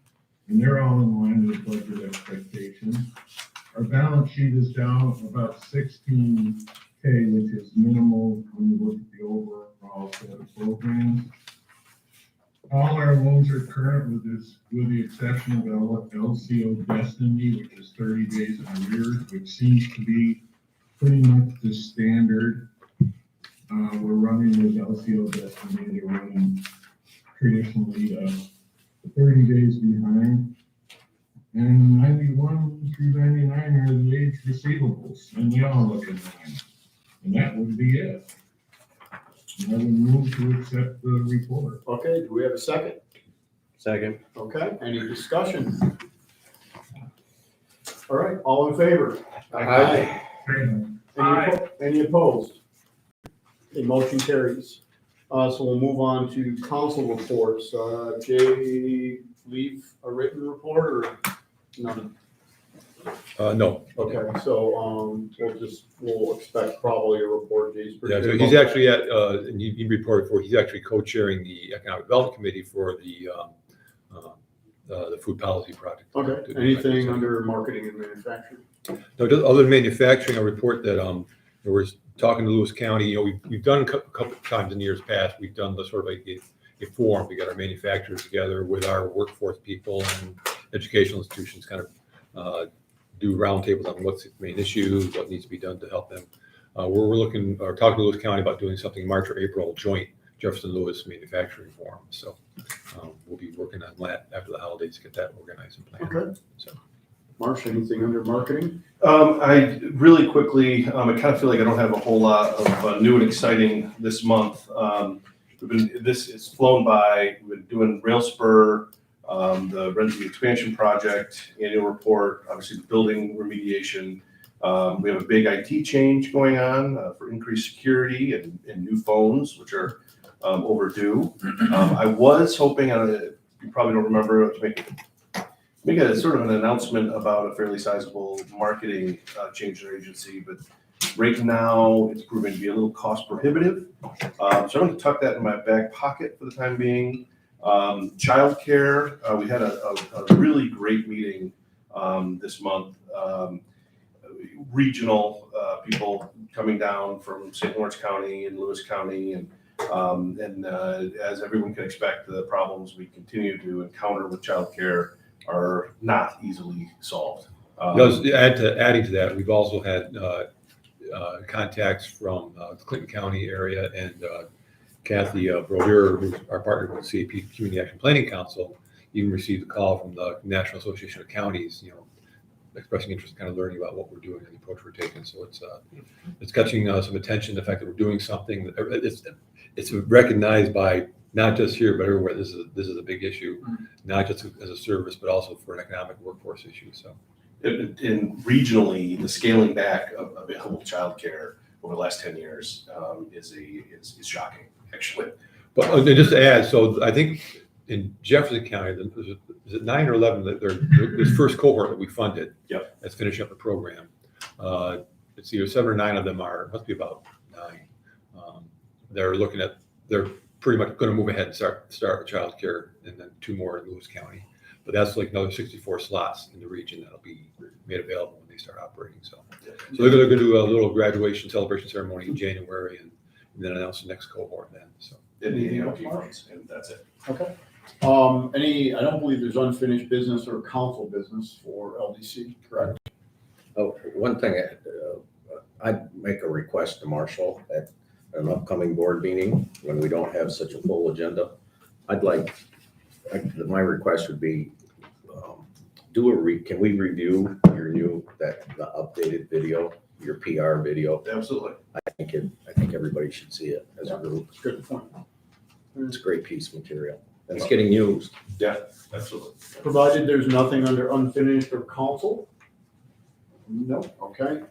and they're all in line with budget expectations. Our balance sheet is down about 16K, which is minimal when you look at the overall set of programs. All our loans are current with the exception of LCO Destiny, which is 30 days in arrears, which seems to be pretty much the standard. We're running with LCO Destiny, they're running traditionally 30 days behind. And 91 through 99 are the age receivables, and they all look in line. And that would be it. And I would move to accept the report. Okay, do we have a second? Second. Okay, any discussion? All right, all in favor? Aye. Any opposed? The motion carries. So we'll move on to council reports. Jay, leave a written report or none? No. Okay, so we'll expect probably a report. Jay's pretty Yeah, so good he's about actually and you reported for, he's actually co-chairing the Economic Development Committee for the food policy project. that. Okay, anything under marketing and manufacturing? No, just other than manufacturing, a report that we're talking to Lewis County. We've done a couple of times in years past. We've done the sort of like a forum. We got our manufacturers together with our workforce people, and educational institutions kind of do roundtables on what's the main issue, what needs to be done to help them. We're looking, or talking to Lewis County about doing something March or April joint Jefferson Lewis Manufacturing Forum. So we'll be working on that after the holidays to get that organized and planned. Okay. So. Marsh, anything under marketing? I really quickly, I kind of feel like I don't have a whole lot of new and exciting this month. This is flown by. We've been doing Rail Spur, the Renzi expansion project, annual report, obviously the building remediation. We have a big IT change going on for increased security and new phones, which are overdue. I was hoping, you probably don't remember, to make a sort of an announcement about a fairly sizable marketing change in our agency, but right now it's proving to be a little cost prohibitive. So I'm going to tuck that in my back pocket for the time being. Childcare, we had a really great meeting this month. Regional people coming down from St. Lawrence County and Lewis County, and as everyone can expect, the problems we continue to encounter with childcare are not easily solved. Adding to that, we've also had contacts from the Clinton County area, and Kathy Brodeur, who's our partner with CAP Community Action Planning Council, even received a call from the National Association of Counties, expressing interest in kind of learning about what we're doing and the approach we're taking. So it's catching some attention, the fact that we're doing something. It's recognized by not just here, but everywhere. This is a big issue, not just as a service, but also for an economic workforce issue. So, And regionally, the scaling back of available childcare over the last 10 years is shocking, actually. but just to add, so I think in Jefferson County, is it 9 or 11? This first cohort that we funded, Yep. that's finishing up the program. It's either 7 or 9 of them must be about 9. They're pretty much going to move ahead and start childcare, and then 2 more in Lewis County. But that's like another 64 slots in the region that'll be made available when they start operating. So they're going to do a little graduation celebration ceremony in January, and then announce the next cohort then. So. In the AOP funds, and that's it. Okay. I don't believe there's unfinished business or council business for LDC, correct? Oh, one thing, I'd make a request to Marshall at an upcoming board meeting when we don't have such a full agenda. My request would be, can we review the updated video, your PR video? Absolutely. I think everybody should see it as a group. Good point. It's a great piece of material. And it's getting used. Yeah, absolutely. Provided there's nothing under unfinished or council? No. Okay.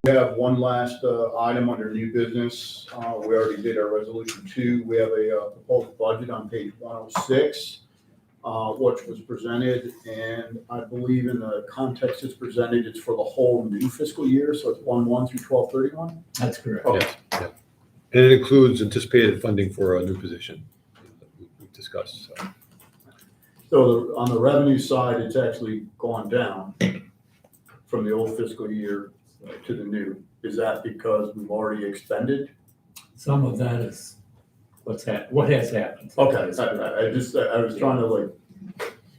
We have one last item under new business. We already did our resolution 2. We have a proposed budget on page 106, which was presented, and I believe in the context it's presented, it's for the whole new fiscal year, so it's 1/1 through 12/31. That's correct. Okay. Yeah. And it includes anticipated funding for a new position that we've discussed. So on the revenue side, it's actually gone down from the old fiscal year to the new. Is that because we've already expended? Some of that is what has happened. Okay, I was trying to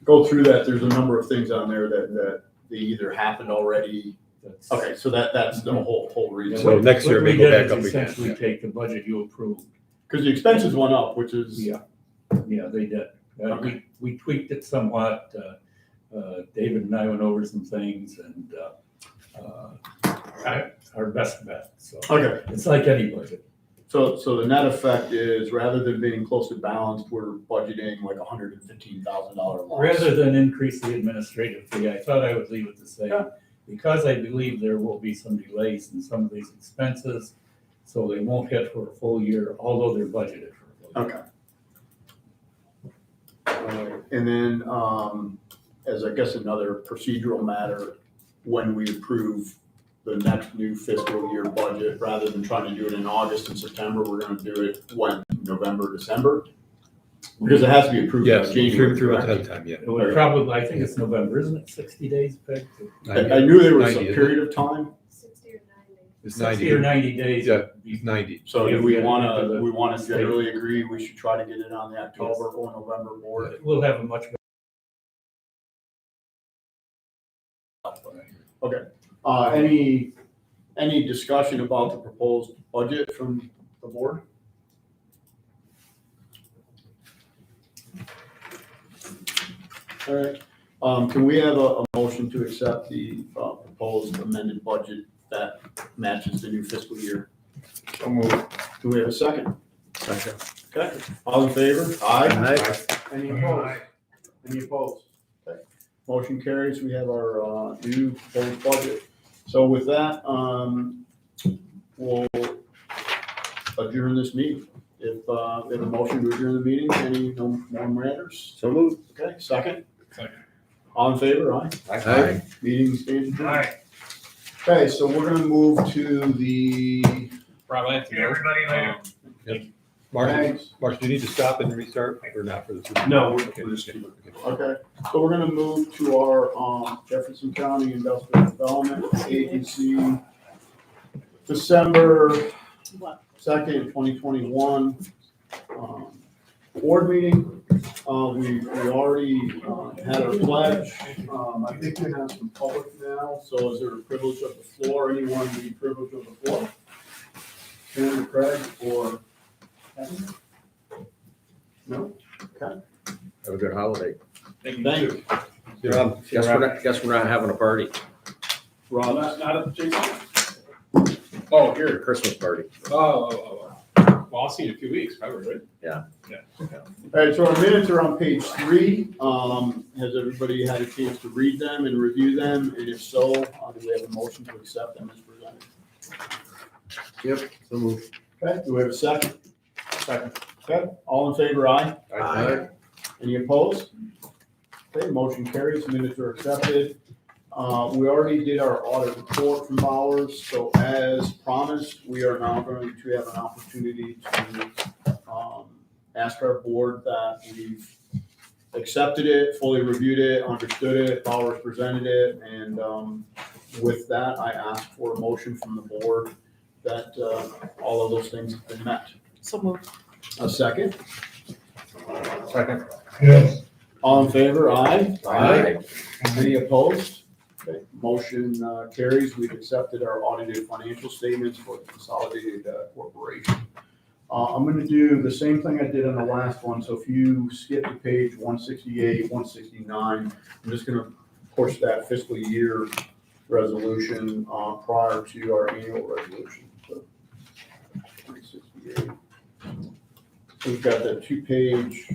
go through that. There's a number of things on there that they either happened already. That's- Okay, so that's the whole reason. So next year it may What we go did back is up again. essentially take the budget you approved. Because the expenses went up, which is. Yeah, they did. We tweaked it somewhat. David and I went over some things, and our best bet. So Okay, it's like any budget. so the net effect is, rather than being close to balanced, we're budgeting like $115,000 loss. Rather than increase the administrative fee, I thought I would leave it the same, Yeah. because I believe there will be some delays in some of these expenses, so they won't hit for a full year, although they're budgeted for a full year. Okay. And then, as I guess another procedural matter, when we approve the next new fiscal year budget, rather than trying to do it in August and September, we're gonna do it when, November, December? Because it has to be approved by Yes, January. 3 months ahead correct? of time, yeah. It would probably, I think it's November, isn't it, 60 days, Peg? I knew there was 90, some isn't it? period of time, 60 or 90. It's 60 or 90 days. Yeah, it's 90. so Yeah, do we we wanna, gotta- generally agree, we should try to get it on the October or November board? We'll have a much Any discussion about the proposed budget from the board? All right, can we have a motion to accept the proposed amended budget that matches the new fiscal year? So moved. Do we have a second? Second. Okay, all in favor? Aye. Any opposed? Any opposed? Okay, motion carries. We have our new proposed budget. So with that, we'll adjourn this meeting. If we have a motion to adjourn the meeting, any no more matters? So moved. Okay, second? Second. All in favor, aye? Aye. Meeting stands adjourned. Aye. Okay, so we're gonna move to the. Probably. See everybody later. Mark, Thanks. Mark, do you need to stop and restart or not for this? No, we're Okay, just. okay. Okay, so we're gonna move to our Jefferson County Industrial Development Agency, December What? 2nd, 2021, board meeting. We already had our pledge. I think we have some public now, so is there a privilege of the floor? Anyone need privilege of the floor? Stan, Craig, or? No? Okay. Have a good holiday. Thank you. Guess we're not having a party, Rob? Not at the JCIDA. Oh, here. Christmas party. Oh. Well, I'll see you in a few weeks, probably, right? All right, so our minutes are on page 3. Has everybody had a chance to read them and review them? And if so, do we have a motion to accept them as presented? Yep. So moved. Okay, do we have a second? Second. Okay, all in favor, aye? Aye. Any opposed? Okay, motion carries, minutes are accepted. We already did our audit report from Bowers, so as promised, we are now going to have an opportunity to ask our board that we've accepted it, fully reviewed it, understood it, Bowers presented it, and with that, I ask for a motion from the board that all of those things have been met. So moved. A second? Second. Yes. All in favor, aye? Aye. Any opposed? Okay, motion carries. We've accepted our audited financial statements for the consolidated corporation. I'm gonna do the same thing I did on the last one, so if you skip to page 168, 169, I'm just gonna push that fiscal year resolution prior to our annual resolution. So 168. So we've got that 2-page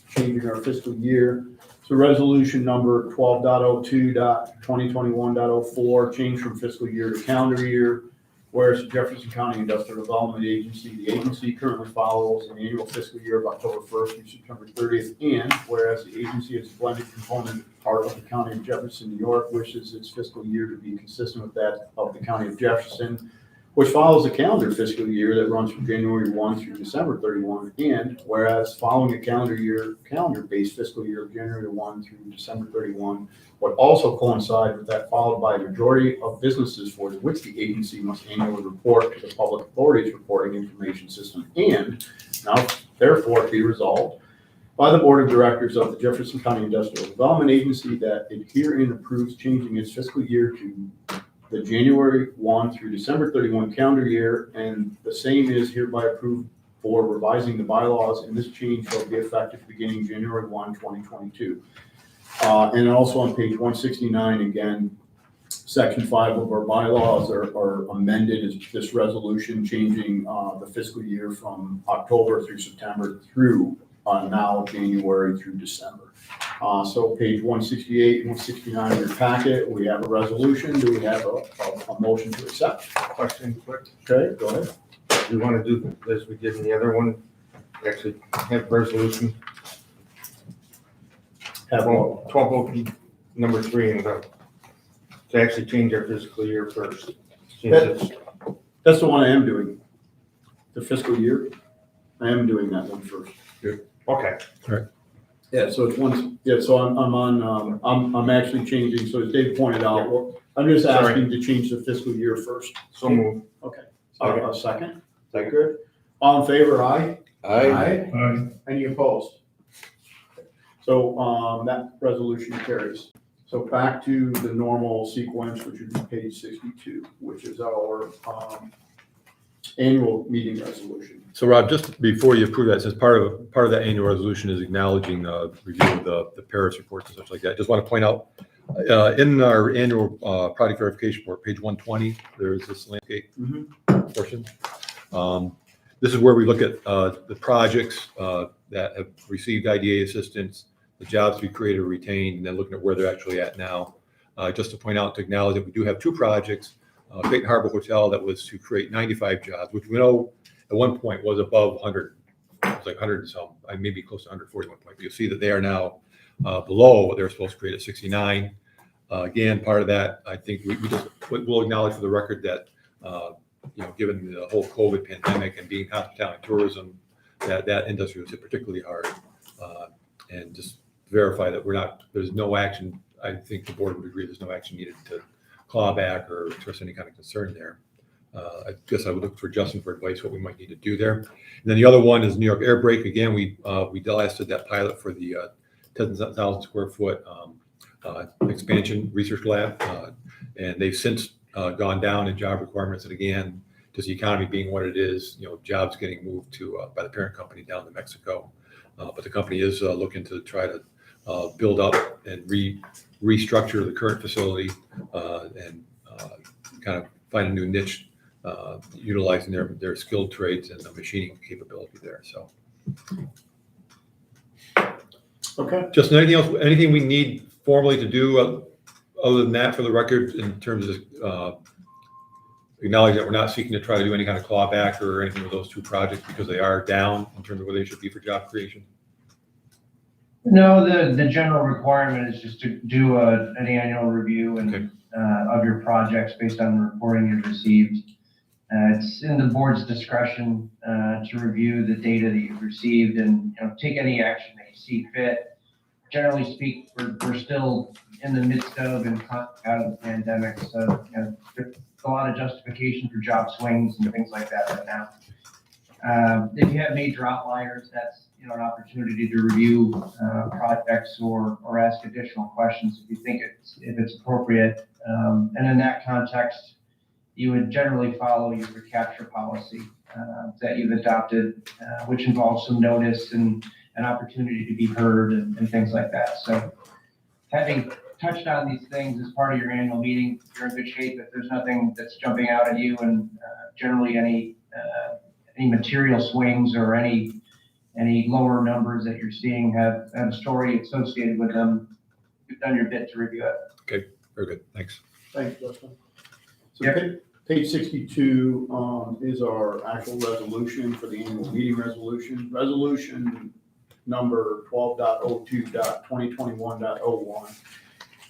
changing our fiscal year. So resolution number 12.02.2021.04, change from fiscal year to calendar year. Whereas the Jefferson County Industrial Development Agency, the agency currently follows an annual fiscal year of October 1st through September 30th. And whereas the agency is a blended component part of the County of Jefferson, New York, wishes its fiscal year to be consistent with that of the County of Jefferson, which follows a calendar fiscal year that runs from January 1 through December 31. And whereas following a calendar-based fiscal year of January 1 through December 31 would also coincide with that, followed by a majority of businesses for which the agency must annually report to the Public Authorities Reporting Information System. And now therefore be resolved by the Board of Directors of the Jefferson County Industrial Development Agency that it herein approves changing its fiscal year to the January 1 through December 31 calendar year, and the same is hereby approved for revising the bylaws, and this change shall be effective beginning January 1, 2022. And also on page 169, again, section 5 of our bylaws are amended as this resolution, changing the fiscal year from October through September through now January through December. So page 168 and 169 in your packet, we have a resolution. Do we have a motion to accept? Question quick, Okay, go ahead. we want to do as we did in the other one, actually have resolution Have a 12 number 3 and to actually change our fiscal year first. Since it's- That's the one I am doing. The fiscal year, I am doing that one first. Okay, Yeah, so it's one, yeah, so I'm actually changing, so as Dave pointed out, I'm just Sorry. asking to change the fiscal year first. so move. Okay. Okay. A second? That good? All in favor, aye? Aye. Any opposed? So, that resolution carries. So back to the normal sequence, which would be page 62, which is our annual meeting resolution. So Rob, just before you approve that, since part of that annual resolution is acknowledging review of the Paris reports and such like that, just want to point out, in our annual project verification report, page 120, there's this landscape portion. This is where we look at the projects that have received IDA assistance, the jobs we created or retained, and then looking at where they're actually at now. Just to point out, to acknowledge that we do have two projects, Clayton Harbor Hotel that was to create 95 jobs, which we know at one point was above 100. It was like 100 and some, maybe close to 140 at one point. You'll see that they are now below what they were supposed to create at 69. Again, part of that, I think we'll acknowledge for the record that, given the whole COVID pandemic and being hospitality and tourism, that industry was hit particularly hard. And just verify that there's no action. I think the board would agree there's no action needed to claw back or express any kind of concern there. I guess I would look for Justin for advice what we might need to do there. And then the other one is New York Air Brake. Again, we lasted that pilot for the 10,000 square foot expansion research lab, and they've since gone down in job requirements. And again, just the economy being what it is, jobs getting moved to by the parent company down to Mexico. But the company is looking to try to build up and restructure the current facility and kind of find a new niche utilizing their skilled trades and the machining capability there. So, Okay. just anything we need formally to do other than that for the record in terms of acknowledging that we're not seeking to try to do any kind of clawback or anything with those two projects because they are down in terms of where they should be for job creation? No, the general requirement is just to do an annual review and of your projects based on the reporting you've received. It's in the board's discretion to review the data that you've received and take any action that you see fit. Generally speak, we're still in the midst of and out of the pandemic, so there's a lot of justification for job swings and things like that right now. If you have major outliers, that's an opportunity to review projects or ask additional questions if you think it's appropriate. And in that context, you would generally follow your recapture policy that you've adopted, which involves some notice and an opportunity to be heard and things like that. So having touched on these things as part of your annual meeting, you're in good shape. If there's nothing that's jumping out at you, and generally any material swings or any lower numbers that you're seeing have a story associated with them, you've done your bit to review it. Okay, very good. Thanks. Thanks, Justin. So Yep. page 62 is our actual resolution for the annual meeting resolution. Resolution number 12.02.2021.01.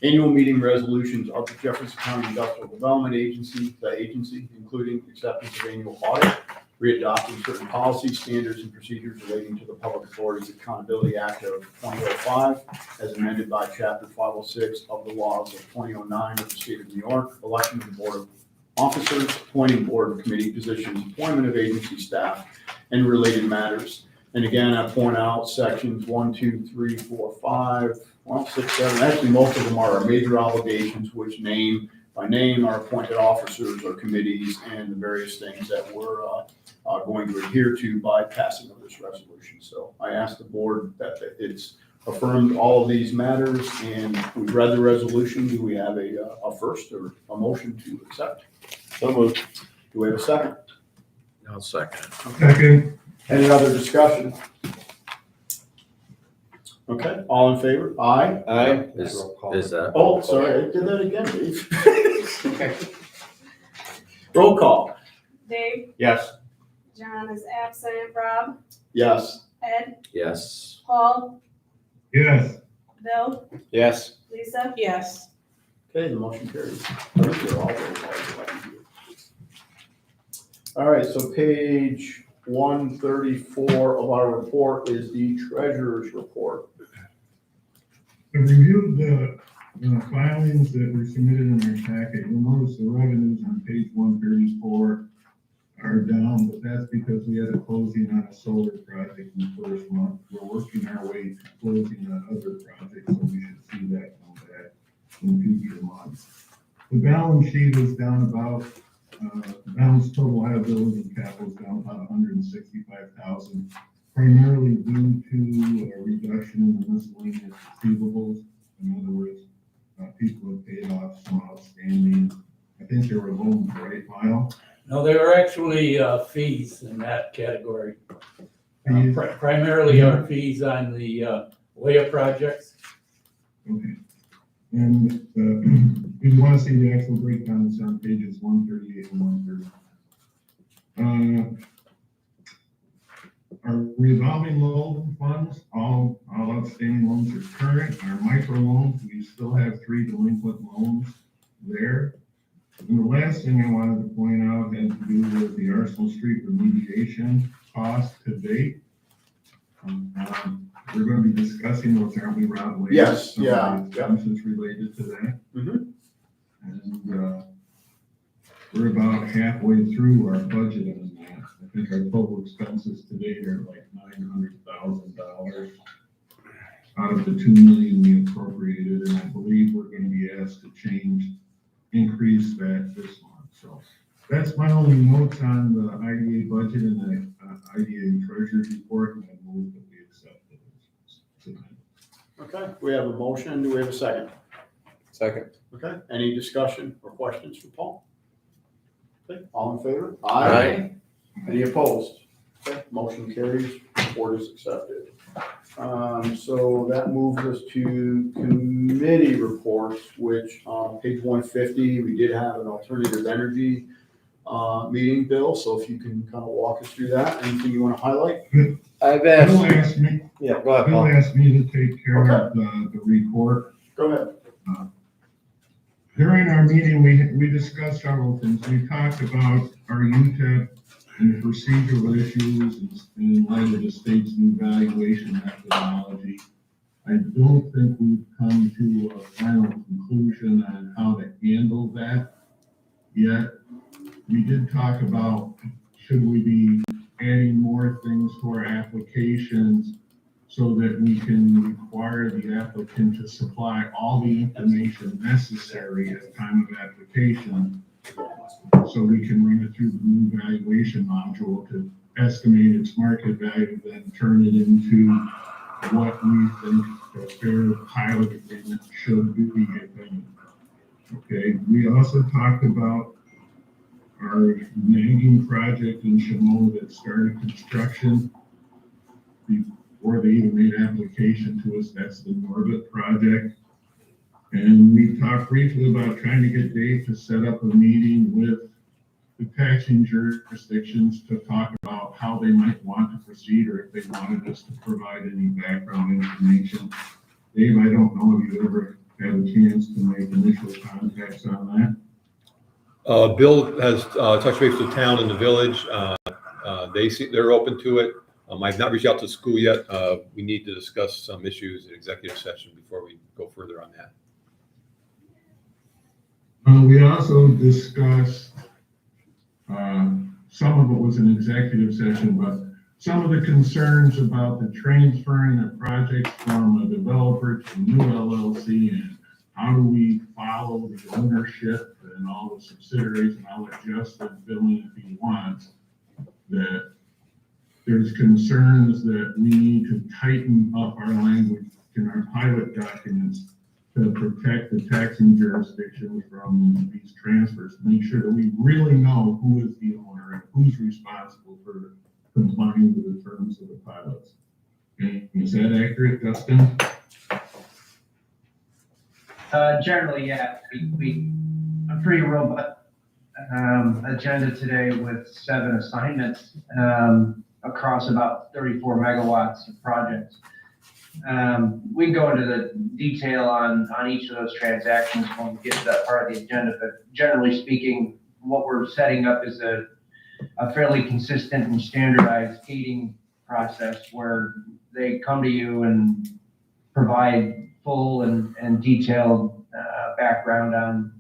Annual meeting resolutions of the Jefferson County Industrial Development Agency, the agency, including acceptance of annual audit, readopting certain policies, standards, and procedures relating to the Public Authorities Accountability Act of 2005, as amended by Chapter 506 of the laws of 2009 of the State of New York, election of the Board of Officers, appointing board and committee positions, employment of agency staff, and related matters. And again, I point out sections 1, 2, 3, 4, 5, 6, 7. Actually, most of them are our major obligations, which name by name our appointed officers or committees and the various things that we're going to adhere to by passing of this resolution. So I ask the board that it's affirmed all of these matters, and we've read the resolution. Do we have a first or a motion to accept? So moved. Do we have a second? I'll second. Second. Any other discussion? Okay, all in favor? Aye. Aye. Is that? Oh, sorry, I did that again, Dave. Roll call. Dave, Yes. John is absent, Rob, Yes. Ed, Yes. Paul, Yes. Bill, Yes. Lisa. Yes. Okay, the motion carries. I think they're all roll calls like you. All right, so page 134 of our report is the treasurer's report. I reviewed the filings that were submitted in our packet. You'll notice the revenues on page 134 are down, but that's because we had a closing on a solar project in the first month. We're working our way to closing on other projects, so we should see that come back. in future months. The balance sheet is down about, the balance total liability and capital is down about 165,000, primarily due to a reduction in the miscellaneous receivables. In other words, people have paid off some outstanding, I think there were loans, right, Lyle? No, there are actually fees in that category. Fees? Primarily our fees on the WAYA projects. Okay. And if you want to see the actual breakdown, it's on pages 138 and 130. Our revolving loan funds, all outstanding loans are current. Our micro loans, we still have 3 delinquent loans there. And the last thing I wanted to point out had to do with the Arsenal Street remediation cost to date. We're going to be discussing those, aren't we, Rob? Later? Yes, Some yeah, of the expenses related to that. Mhm. And we're about halfway through our budget on that. I think our total expenses today are like $900,000 out of the $2 million we appropriated, and I believe we're going to be asked to increase that this month. So that's my only notes on the IDA budget and the IDA treasurer's report, and I move that we accept it tonight. Okay, we have a motion. Do we have a second? Second. Okay, any discussion or questions for Paul? Okay, all in favor? Aye. Any opposed? Okay, motion carries, report is accepted. So that moves us to committee reports, which page 150, we did have an alternative energy meeting, Bill, so if you can kind of walk us through that, anything you want to highlight? I've Bill asked, asked me, yeah, go ahead, Bill Paul. asked me to take care of the report. Go ahead. During our meeting, we discussed several things. We talked about our UTEP and the procedural issues in light of the state's new valuation methodology. I don't think we've come to a final conclusion on how to handle that yet. We did talk about, should we be adding more things to our applications so that we can require the applicant to supply all the information necessary at the time of application, so we can run it through the new valuation module to estimate its market value, then turn it into what we think a fair pilot agreement should be, if any. Okay, we also talked about our nagging project in Shimon that started construction before they even made application to us. That's the Norbit project. And we talked briefly about trying to get Dave to set up a meeting with the taxing jurisdictions to talk about how they might want to proceed, or if they wanted us to provide any background information. Dave, I don't know if you ever had a chance to make initial contacts on that. Bill has touched base with the town and the village. They're open to it. I've not reached out to the school yet. We need to discuss some issues in executive session before we go further on that. We also discussed, some of it was an executive session, but some of the concerns about the transferring of projects from a developer to a new LLC, and how do we follow the ownership and all the subsidiaries, and I'll let Justin fill in if he wants, that there's concerns that we need to tighten up our language in our pilot documents to protect the taxing jurisdictions from these transfers, make sure that we really know who is the owner and who's responsible for complying with the terms of the pilots. Okay, is that accurate, Justin? Generally, yeah, we a pretty robust agenda today with 7 assignments across about 34 megawatts of projects. We can go into the detail on each of those transactions when we get to that part of the agenda, but generally speaking, what we're setting up is a fairly consistent and standardized gating process where they come to you and provide full and detailed background on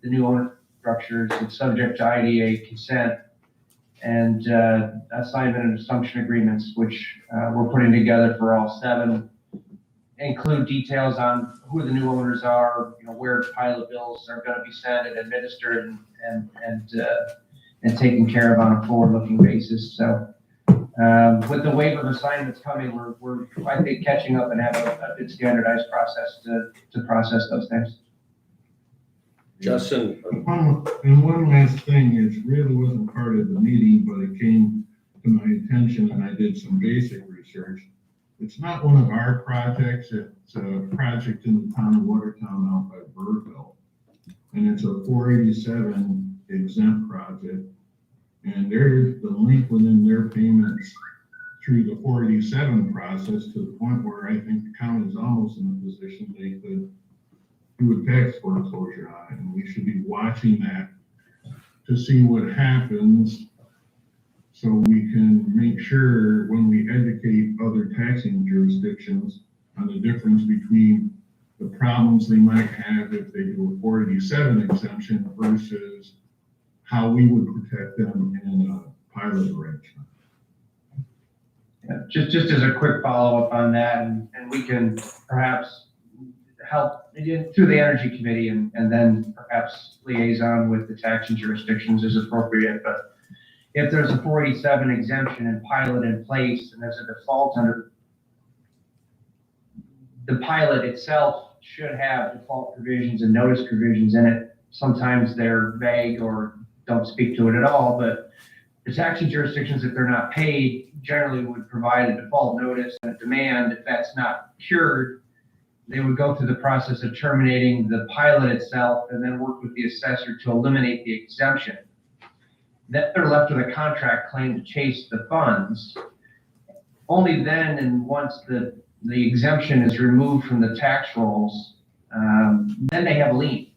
the new owner structures. It's subject to IDA consent and assignment and assumption agreements, which we're putting together for all 7. include details on who the new owners are, where pilot bills are gonna be sent and administered and taken care of on a forward-looking basis. So, with the wave of assignments coming, we're, I think, catching up and have a good standardized process to process those things. Justin, And one last thing, it really wasn't part of the meeting, but it came to my attention and I did some basic research. It's not one of our projects, it's a project in the town of Watertown out by Birdville. And it's a 487 exempt project. And there's the link within their payments through the 487 process to the point where I think the county is almost in a position they could do a tax foreclosure on it. And we should be watching that to see what happens so we can make sure when we educate other taxing jurisdictions on the difference between the problems they might have if they do a 487 exemption versus how we would protect them in a pilot arrangement. Yeah, just as a quick follow-up on that, and we can perhaps help through the Energy Committee and then perhaps liaison with the taxing jurisdictions as appropriate. But if there's a 487 exemption and pilot in place and there's a default under, the pilot itself should have default provisions and notice provisions in it. Sometimes they're vague or don't speak to it at all, but the taxing jurisdictions, if they're not paid, generally would provide a default notice and a demand. If that's not cured, they would go through the process of terminating the pilot itself and then work with the assessor to eliminate the exemption. Then they're left with a contract claim to chase the funds. Only then, and once the exemption is removed from the tax rolls, then they have a lien.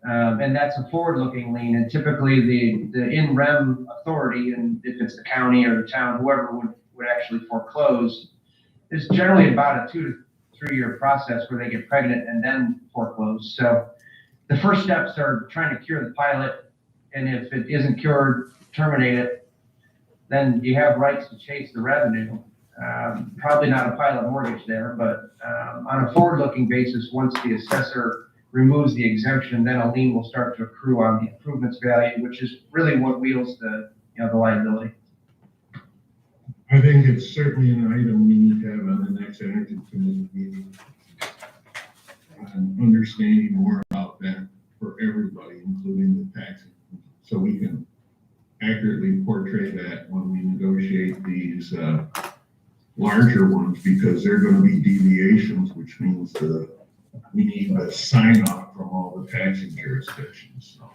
And that's a forward-looking lien, and typically the in rem authority, and if it's the county or the town, whoever would actually foreclose, is generally about a 2 to 3 year process where they get pregnant and then foreclose. So the first steps are trying to cure the pilot, and if it isn't cured, terminate it. Then you have rights to chase the revenue. Probably not a pilot mortgage there, but on a forward-looking basis, once the assessor removes the exemption, then a lien will start to accrue on the improvements value, which is really what wheels the liability. I think it's certainly an item we need to have on the next Energy Committee meeting. And understanding more about that for everybody, including the taxing, so we can accurately portray that when we negotiate these larger ones, because they're going to be deviations, which means we need a sign off from all the taxing jurisdictions. So.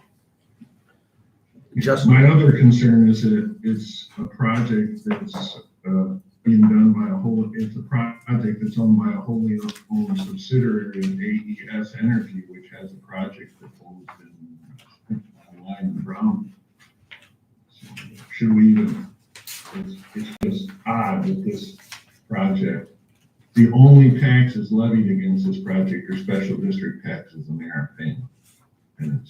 My other concern is that it's a project that's being done by it's a project that's owned by a wholly owned subsidiary of AES Energy, which has a project proposed in Line and Brown. So should we even, it's just odd that this project, the only taxes levied against this project are special district taxes, and they aren't paying. And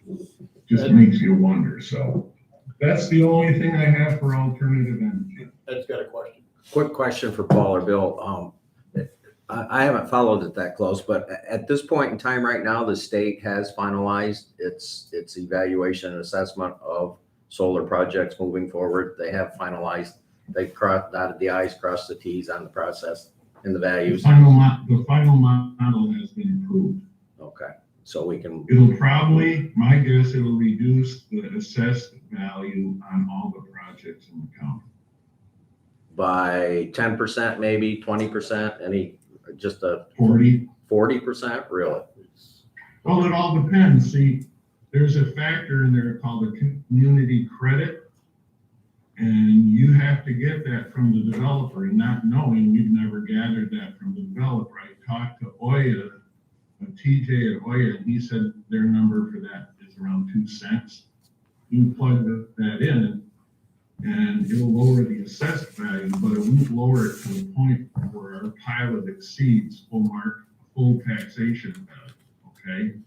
it's just makes you wonder. So that's the only thing I have for alternative energy. Ed's got a question. quick question for Paul or Bill. I haven't followed it that close, but at this point in time right now, the state has finalized its evaluation and assessment of solar projects moving forward. They have finalized, they've dotted the I's, crossed the T's on the process and the values. The final model has been approved. Okay, so we can, It'll probably, my guess, it'll reduce the assessed value on all the projects in the county. by 10%, maybe 20%, just a 40%, really? Well, it all depends. See, there's a factor in there called a community credit. And you have to get that from the developer, and not knowing, we've never gathered that from the developer. I talked to Oya, TJ at Oya, and he said their number for that is around 2 cents. You plug that in, and it'll lower the assessed value, but it won't lower it to the point where our pilot exceeds full taxation value, okay?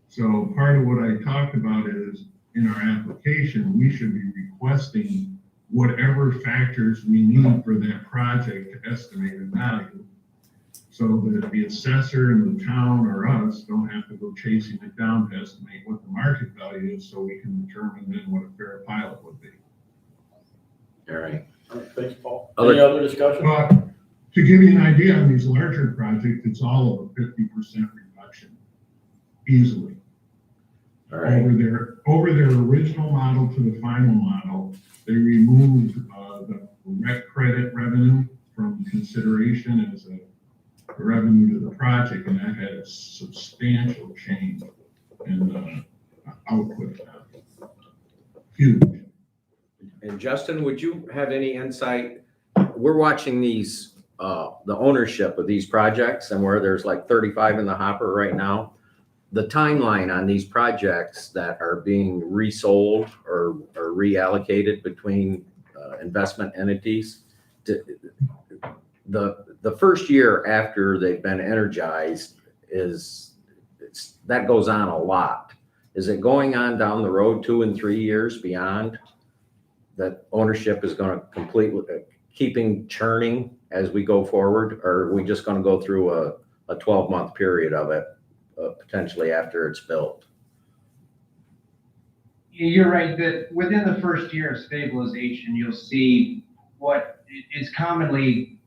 So part of what I talked about is, in our application, we should be requesting whatever factors we need for that project to estimate the value. so that the assessor and the town or us don't have to go chasing it down to estimate what the market value is, so we can determine then what a fair pilot would be. All right. All right, thanks, Paul. Other- Any other discussion? But to give you an idea on these larger projects, it's all of a 50% reduction, easily. All right. Over their original model to the final model, they removed the rec credit revenue from consideration as a revenue to the project, and that had a substantial change in output. Huge. And Justin, would you have any insight? We're watching these, the ownership of these projects and where there's like 35 in the hopper right now. The timeline on these projects that are being resold or reallocated between investment entities, the first year after they've been energized that goes on a lot. Is it going on down the road 2 and 3 years beyond that ownership is going to completely keeping churning as we go forward? Or are we just going to go through a 12-month period of it potentially after it's built? You're right that within the first year of stabilization, you'll see what is commonly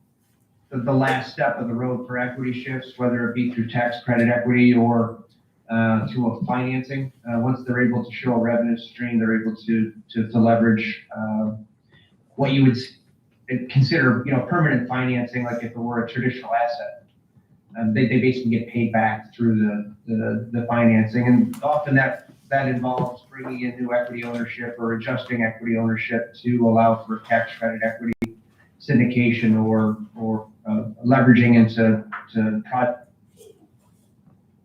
the last step of the road for equity shifts, whether it be through tax credit equity or through a financing. Once they're able to show a revenue stream, they're able to leverage what you would consider, permanent financing, like if it were a traditional asset. They basically get paid back through the financing, and often that involves bringing in new equity ownership or adjusting equity ownership to allow for tax credit equity syndication or leveraging into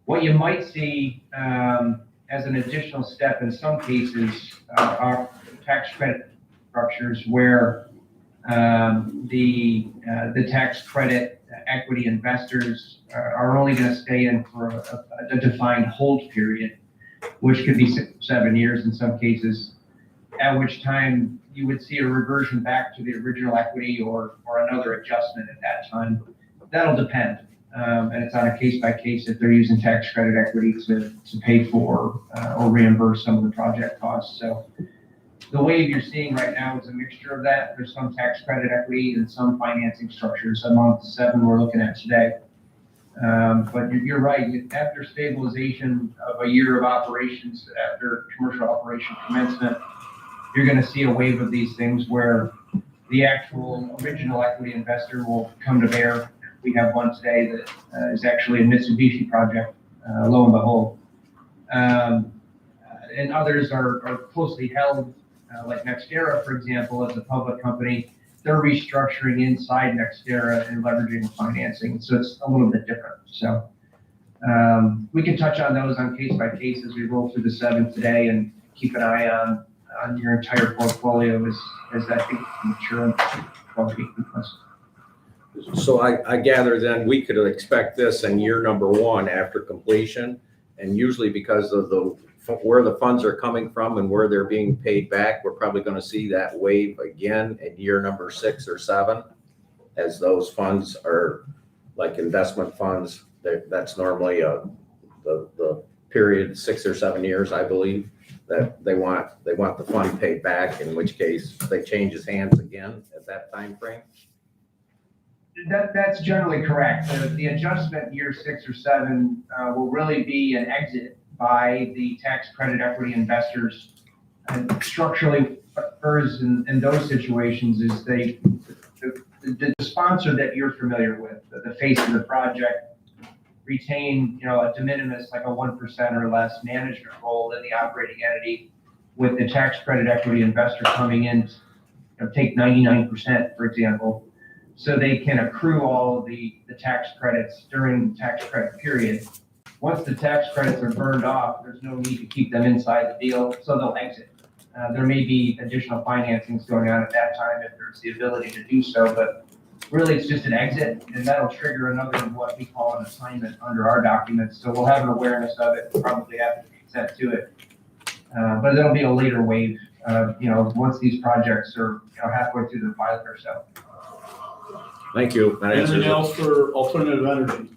what you might see as an additional step in some cases are tax credit structures where the tax credit equity investors are only going to stay in for a defined hold period, which could be 6 or 7 years in some cases, at which time you would see a reversion back to the original equity or another adjustment at that time. That'll depend. And it's on a case by case if they're using tax credit equity to pay for or reimburse some of the project costs. So the wave you're seeing right now is a mixture of that. There's some tax credit equity and some financing structures among the 7 we're looking at today. But you're right, after stabilization of a year of operations, after commercial operation commencement, you're going to see a wave of these things where the actual original equity investor will come to bear. We have one today that is actually a Mitsubishi project, lo and behold. And others are closely held, like NextEra, for example, as a public company. They're restructuring inside NextEra and leveraging financing. So it's a little bit different. So we can touch on those on case by case as we roll through the 7 today and keep an eye on your entire portfolio as that becomes mature. So I gather then we could expect this in year number 1 after completion, and usually because of where the funds are coming from and where they're being paid back, we're probably going to see that wave again in year number 6 or 7, as those funds are like investment funds. That's normally the period 6 or 7 years, I believe, that they want the fund paid back, in which case they change his hands again at that time frame. That's generally correct. The adjustment year 6 or 7 will really be an exit by the tax credit equity investors. And structurally, occurs in those situations is the sponsor that you're familiar with, the face of the project, retain a de minimis, like a 1% or less management role in the operating entity, with the tax credit equity investor coming in, take 99%, for example, so they can accrue all of the tax credits during the tax credit period. Once the tax credits are burned off, there's no need to keep them inside the deal, so they'll exit. There may be additional financings going on at that time if there's the ability to do so, but really it's just an exit, and that'll trigger another what we call an assignment under our documents. So we'll have an awareness of it, probably have to consent to it. But it'll be a later wave, once these projects are halfway through the pilot or so. Thank you. That answers Anything it. else for alternative energy?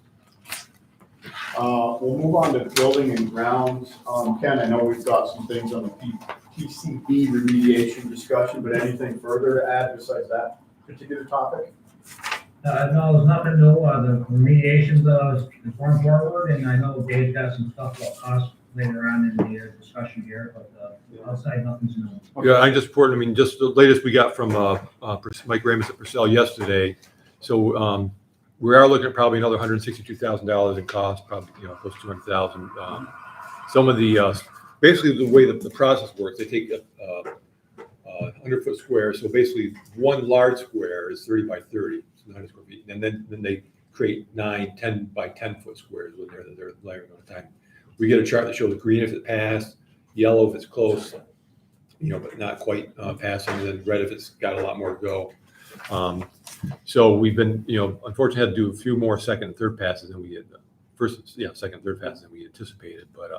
We'll move on to building and grounds. Ken, I know we've got some things on the PCB remediation discussion, but anything further to add besides that particular topic? No, there's nothing new, the remediation's, going forward, and I know Dave's got some stuff about cost later on in the discussion here, but, outside, nothing's new. Yeah, I just reported, I mean, just the latest we got from Mike Ramus at Purcell yesterday. So we are looking at probably another $162,000 in cost, probably, close to 200,000. Some of the, basically the way that the process works, they take a 100-foot square. So basically one large square is 30 by 30, 100 square feet. And then they create 9, 10 by 10-foot squares when they're layering on time. We get a chart that shows green if it passed, yellow if it's close, but not quite passing, and then red if it's got a lot more to go. So we've been, unfortunately had to do a few more second and third passes than we had, second and third passes than we anticipated. But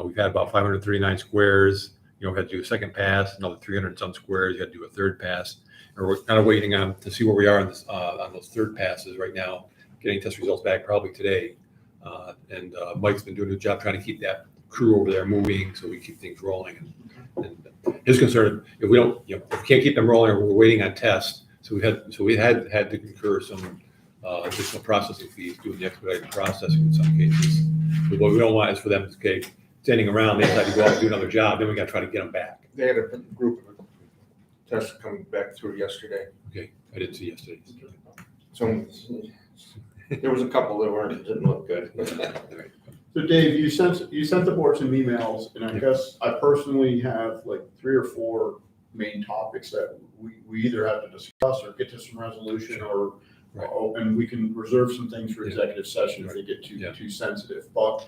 we've had about 539 squares. We had to do a second pass, another 300 some squares. You had to do a third pass. And we're kind of waiting to see where we are on this, on those third passes right now, getting test results back probably today. And Mike's been doing a good job trying to keep that crew over there moving so we keep things rolling. And his concern, if we don't, if we can't keep them rolling, or we're waiting on tests. So we had to incur some additional processing fees doing the expedited processing in some cases. But what we don't want is for them to standing around, they decide to go out and do another job, then we got to try to get them back. They had a group of tests coming back through yesterday. Okay, I didn't see yesterday. So there was a couple that didn't look good. So Dave, you sent the board some emails, and I guess I personally have like 3 or 4 main topics that we either have to discuss or get to some resolution, or and we can reserve some things for executive session if they get too sensitive. But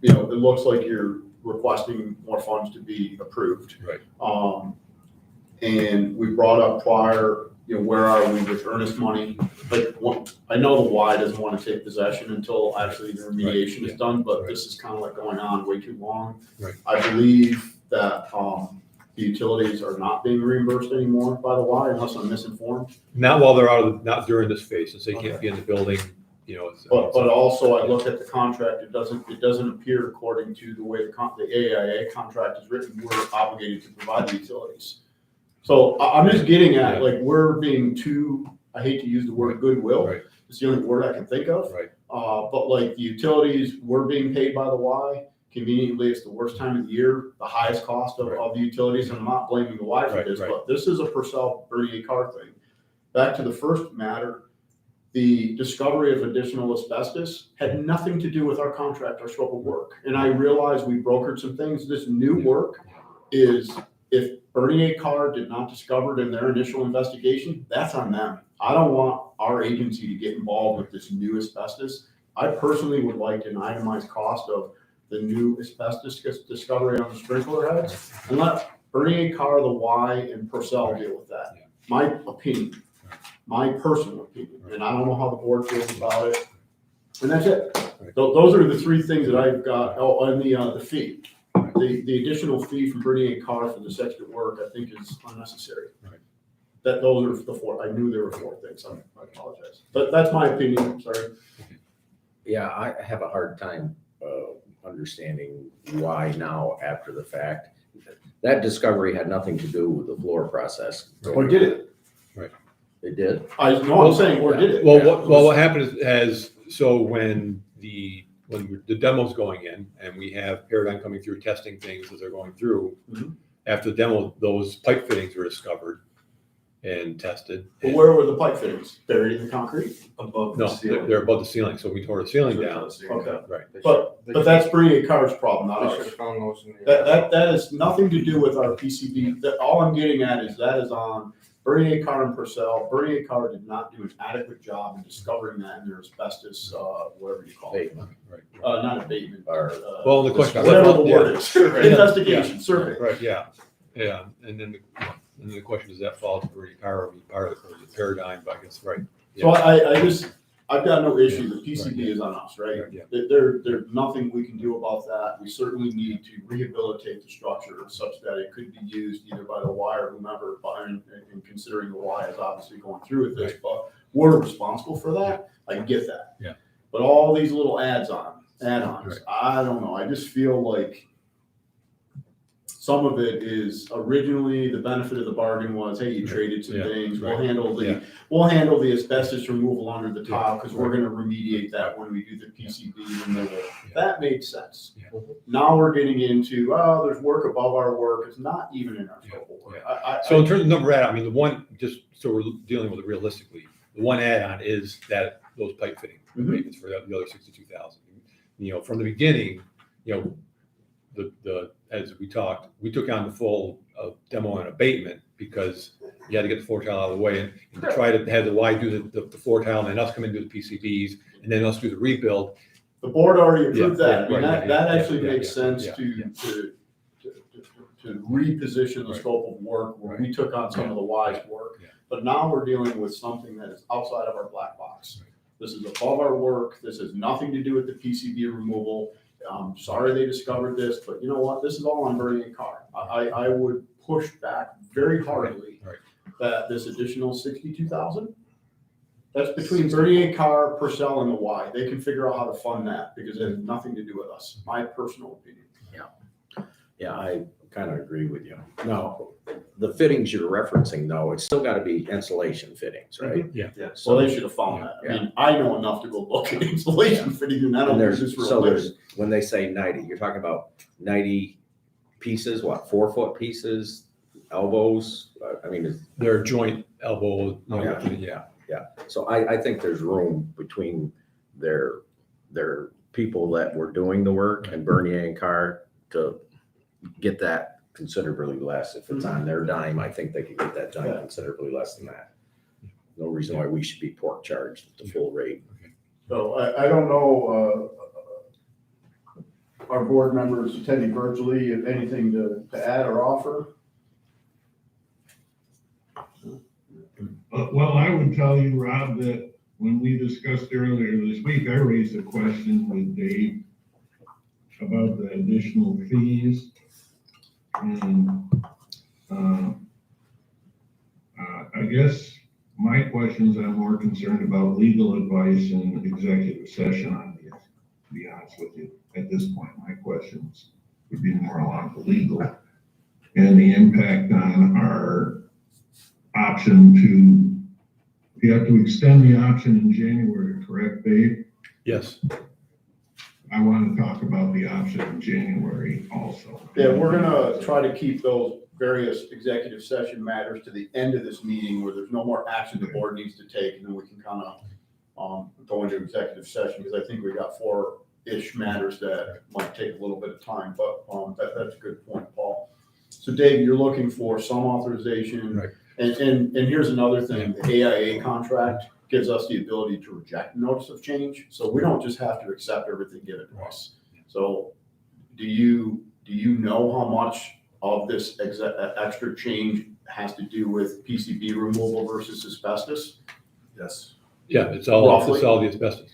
it looks like you're requesting more funds to be approved. Right. And we brought up prior, where are we with earnest money? Like, I know the Y doesn't want to take possession until actually the remediation is done, but this is kind of like going on way too long. Right. I believe that the utilities are not being reimbursed anymore by the Y, unless I'm misinformed. Not while they're not during this phase, since they can't be in the building. But also I look at the contract, it doesn't appear according to the way the AIA contract is written, we're obligated to provide the utilities. So I'm just getting at, like, we're being I hate to use the word goodwill. Right. It's the only word I can think of. Right. But like the utilities, we're being paid by the Y. Conveniently, it's the worst time of the year, the highest cost of the utilities, and I'm not blaming the Y for this, but this is a Purcell Bernier Carr thing. Back to the first matter, the discovery of additional asbestos had nothing to do with our contract, our scope of work. And I realize we brokered some things. This new work is, if Bernier Carr did not discover it in their initial investigation, that's on them. I don't want our agency to get involved with this new asbestos. I personally would like an itemized cost of the new asbestos discovery on the sprinkler heads, and let Bernier Carr, the Y, and Purcell deal with that. My opinion, my personal opinion, and I don't know how the board feels about it. And that's it. Those are the 3 things that I've got. Oh, and the fee. The additional fee from Bernier Carr for this extra work, I think, is unnecessary. Right. Those are the 4. I knew there were 4 things. I apologize. But that's my opinion. Sorry. Yeah, I have a hard time understanding why now after the fact. That discovery had nothing to do with the floor process. Or did it? Right. It did. I'm saying, or did it? Well, what happened is when the demo's going in and we have Paradigm coming through testing things as they're going through, after the demo, those pipe fittings were discovered and tested. But where were the pipe fittings? Buried in the concrete? Above the No, ceiling. they're above the ceiling, so we tore the ceiling down. Okay. Right. But that's Bernier Carr's problem, not They ours. should have found those in the. That has nothing to do with our PCB. All I'm getting at is that is on Bernier Carr and Purcell. Bernier Carr did not do an adequate job in discovering that in their asbestos, whatever you call it. Right. Not abatement. Well, the question. Whatever the word is. Survey. Investigation, survey. Right, yeah. And then the question is, that falls to Bernie Carr or be part of the Paradigm, but I guess, right. So I've got no issue, the PCB is on us, right? Yeah. There's nothing we can do about that. We certainly need to rehabilitate the structure such that it could be used either by the Y or whomever, and considering the Y is obviously going through with this, but we're responsible for that. I get that. Yeah. But all these little add-ons, Right. I don't know, I just feel like some of it is originally the benefit of the bargain was, hey, you traded some Yeah. things, Right. we'll handle the asbestos removal under the tile, because we're gonna remediate that when we do the PCB removal. That made sense. Yeah. Now we're getting into, oh, there's work above our work, it's not even in our scope of work. So in terms of number add, I mean, the one, just so we're dealing with it realistically, the one add-on is that those pipe fitting maintenance for the other 62,000. You know, from the beginning, you know, the as we talked, we took on the full demo and abatement because you had to get the floor tile out of the way and to try to have the Y do the floor tile and then us come in and do the PCBs and then us do the rebuild. The board already approved Yeah, that. I mean, right, that yeah, actually yeah, makes yeah, sense yeah, to reposition the Right. scope of work where we took on some of the wise work. Yeah. But now we're dealing with something that is outside of our black box. This is above our work. This has nothing to do with the PCB removal. I'm sorry they discovered this, but you know what? This is all on Bernie Carr. I would push back very hardly Right. that this additional 62,000, that's between Bernie Carr, Purcell, and the Y. They can figure out how to fund that because it has nothing to do with us, my personal opinion. Yeah, I kind of agree with you. Now, the fittings you're referencing, though, it's still got to be insulation fittings, right? So they should have found that. I mean, I know enough to go look at insulation fitting and I don't And think there's, this real so big. there's, when they say 90, you're talking about 90 pieces, what, 4-foot pieces, elbows? I mean, Their joint elbow, Yeah. so I think there's room between their people that were doing the work and Bernier and Carr to get that considerably less. If it's on their dime, I think they could get that done considerably less than that. No reason why we should be pork charged at the full rate. So I don't know, our board members, Teddy Virgily, if anything to add or offer? Well, I would tell you, Rob, that when we discussed earlier this week, I raised a question with Dave about the additional fees. And I guess my questions, I'm more concerned about legal advice and executive session on these, to be honest with you. At this point, my questions would be more along the legal and the impact on our option to, you have to extend the option in January, correct, Dave? Yes. I want to talk about the option in January also. Yeah, we're gonna try to keep those various executive session matters to the end of this meeting where there's no more action the board needs to take, and then we can kind of go into executive session, because I think we got 4-ish matters that might take a little bit of time, but that's a good point, Paul. So Dave, you're looking for some authorization. Right. And here's another thing, the AIA contract gives us the ability to reject notice of change, so we don't just have to accept everything given to us. So do you know how much of this extra change has to do with PCB removal versus asbestos? Yes. Yeah, it's all Roughly. the asbestos.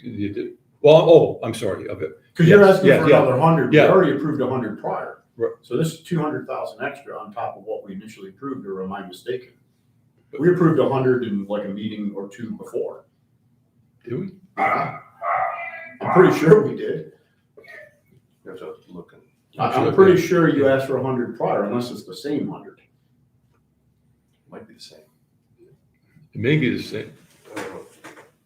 Well, I'm sorry, of it. Because you're Yes, asking yeah, for yeah. another 100, we Yeah. already approved 100 prior. Right. So this is 200,000 extra on top of what we initially approved, or am I mistaken? We approved 100 in like a meeting or two before. Did we? I'm pretty sure we did. You have to look and. I'm pretty sure you asked for 100 prior, unless it's the same 100. Might be the same. It may be the same.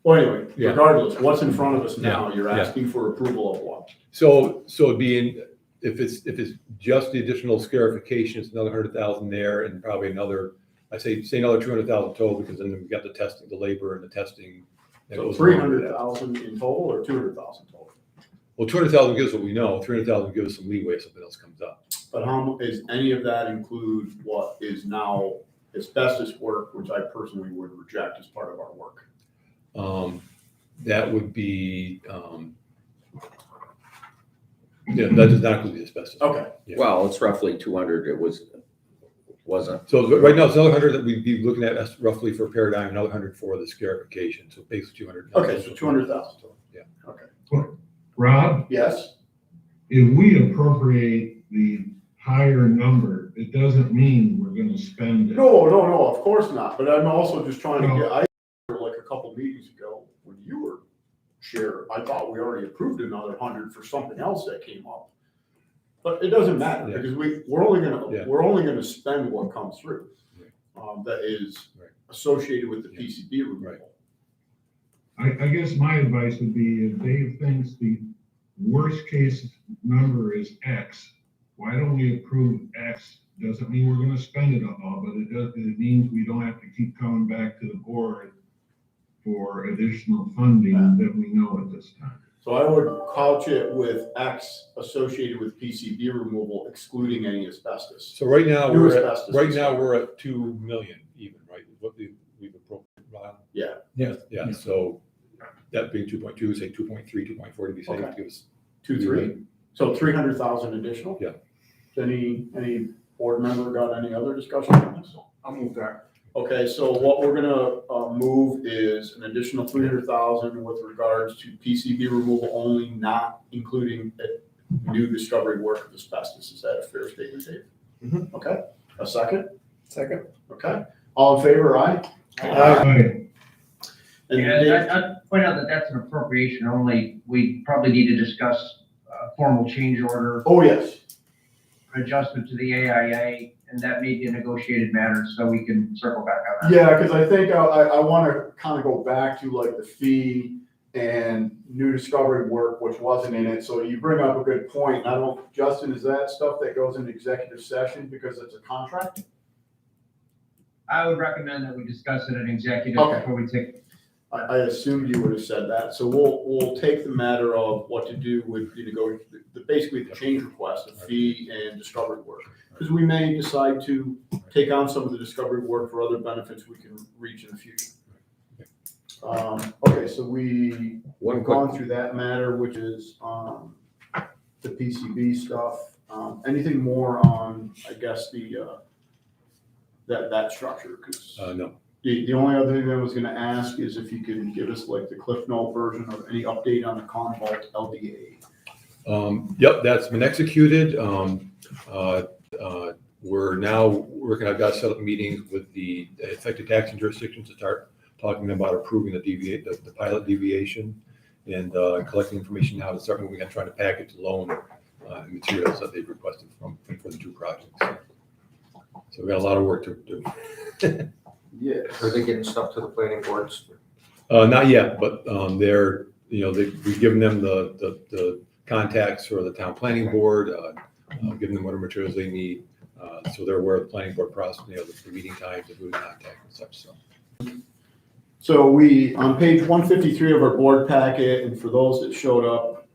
Well, anyway, Yeah. regardless, what's in front of us now, Yeah, you're yeah. asking for approval of what? So it'd be in, if it's just the additional scarification, it's another 100,000 there and probably another, I say another 200,000 total, because then we've got the testing, the labor and the testing. that So goes along with that. 300,000 in total or 200,000 total? Well, 200,000 gives what we know, 300,000 gives us some leeway if something else comes up. But how, is any of that include what is now asbestos work, which I personally would reject as part of our work? That would be, yeah, that does not include the asbestos. Okay. Yeah. Well, it's roughly 200. It was wasn't. So right now, it's another 100 that we'd be looking at as roughly for Paradigm, another 100 for the scarification, so basically 200. Okay, so 200,000. Yeah. Okay. Rob, Yes? if we appropriate the higher number, it doesn't mean we're gonna spend it. No, of course not, but I'm also just trying to get, like a couple meetings ago, when you were chair, I thought we already approved another 100 for something else that came up. But it doesn't matter, Yeah. because we're only Yeah. gonna spend what comes through. That is Right. associated with the Yeah. PCB removal. I guess my advice would be if Dave thinks the worst case number is X, why don't we approve X? Doesn't mean we're gonna spend it all, but it means we don't have to keep coming back to the board for additional funding that we know at this time. So I would couch it with X associated with PCB removal, excluding any asbestos. So right now, New we're asbestos. at 2 million even, right? What we've appropriated, Ron? Yeah. Yeah, so that being 2.2, say 2.3, 2.4 to be safe, Okay. give us. 2-3, so 300,000 additional? Yeah. Any board member got any other discussion on this? I'll move that. Okay, so what we're gonna move is an additional 300,000 with regards to PCB removal only, not including new discovery work of asbestos. Is that a fair statement, Dave? Mhm. Okay, a second? Second. Okay, all in favor, aye? Aye. And Yeah, Dave, I'd point out that that's an appropriation only. We probably need to discuss a formal change order, oh, yes, adjustment to the AIA, and that may be a negotiated matter, so we can circle back on that. yeah, because I think I wanna kind of go back to like the fee and new discovery work, which wasn't in it. So you bring up a good point. I don't, Justin, is that stuff that goes into executive session because it's a contract? I would recommend that we discuss it in executive Okay. before we take. I assumed you would have said that. So we'll take the matter of what to do with basically the change request of fee and discovery work. Because we may decide to take on some of the discovery work for other benefits we can reach in the future. Okay, so we've gone through that matter, which is, the PCB stuff. Anything more on, I guess, that structure? 'Cause No. the only other thing I was gonna ask is if you could give us like the Cliff Note version of any update on the Convault LDA. Yep, that's been executed. We're now working, I've got set up meetings with the affected taxing jurisdictions to start talking about approving the pilot deviation and collecting information now to start moving and trying to package the loan materials that they've requested for the two projects. So we got a lot of work to do. Yeah. Are they getting stuff to the planning boards? Not yet, but they're, we've given them the contacts for the town planning board, giving them whatever materials they need. So they're aware of the planning board process, the meeting times, and who to contact and such, so. So we, on page 153 of our board packet, and for those that showed up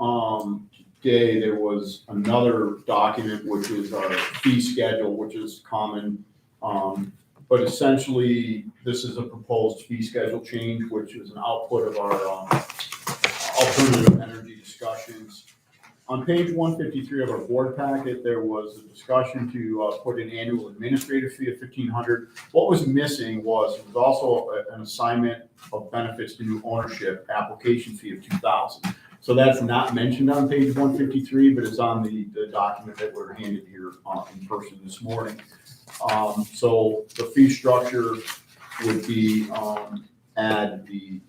today, there was another document, which is our fee schedule, which is common. But essentially, this is a proposed fee schedule change, which is an output of our alternative energy discussions. On page 153 of our board packet, there was a discussion to put an annual administrative fee of $1,500. What was missing was also an assignment of benefits to new ownership application fee of $2,000. So that's not mentioned on page 153, but it's on the document that we're handed here in person this morning. So the fee structure would be add the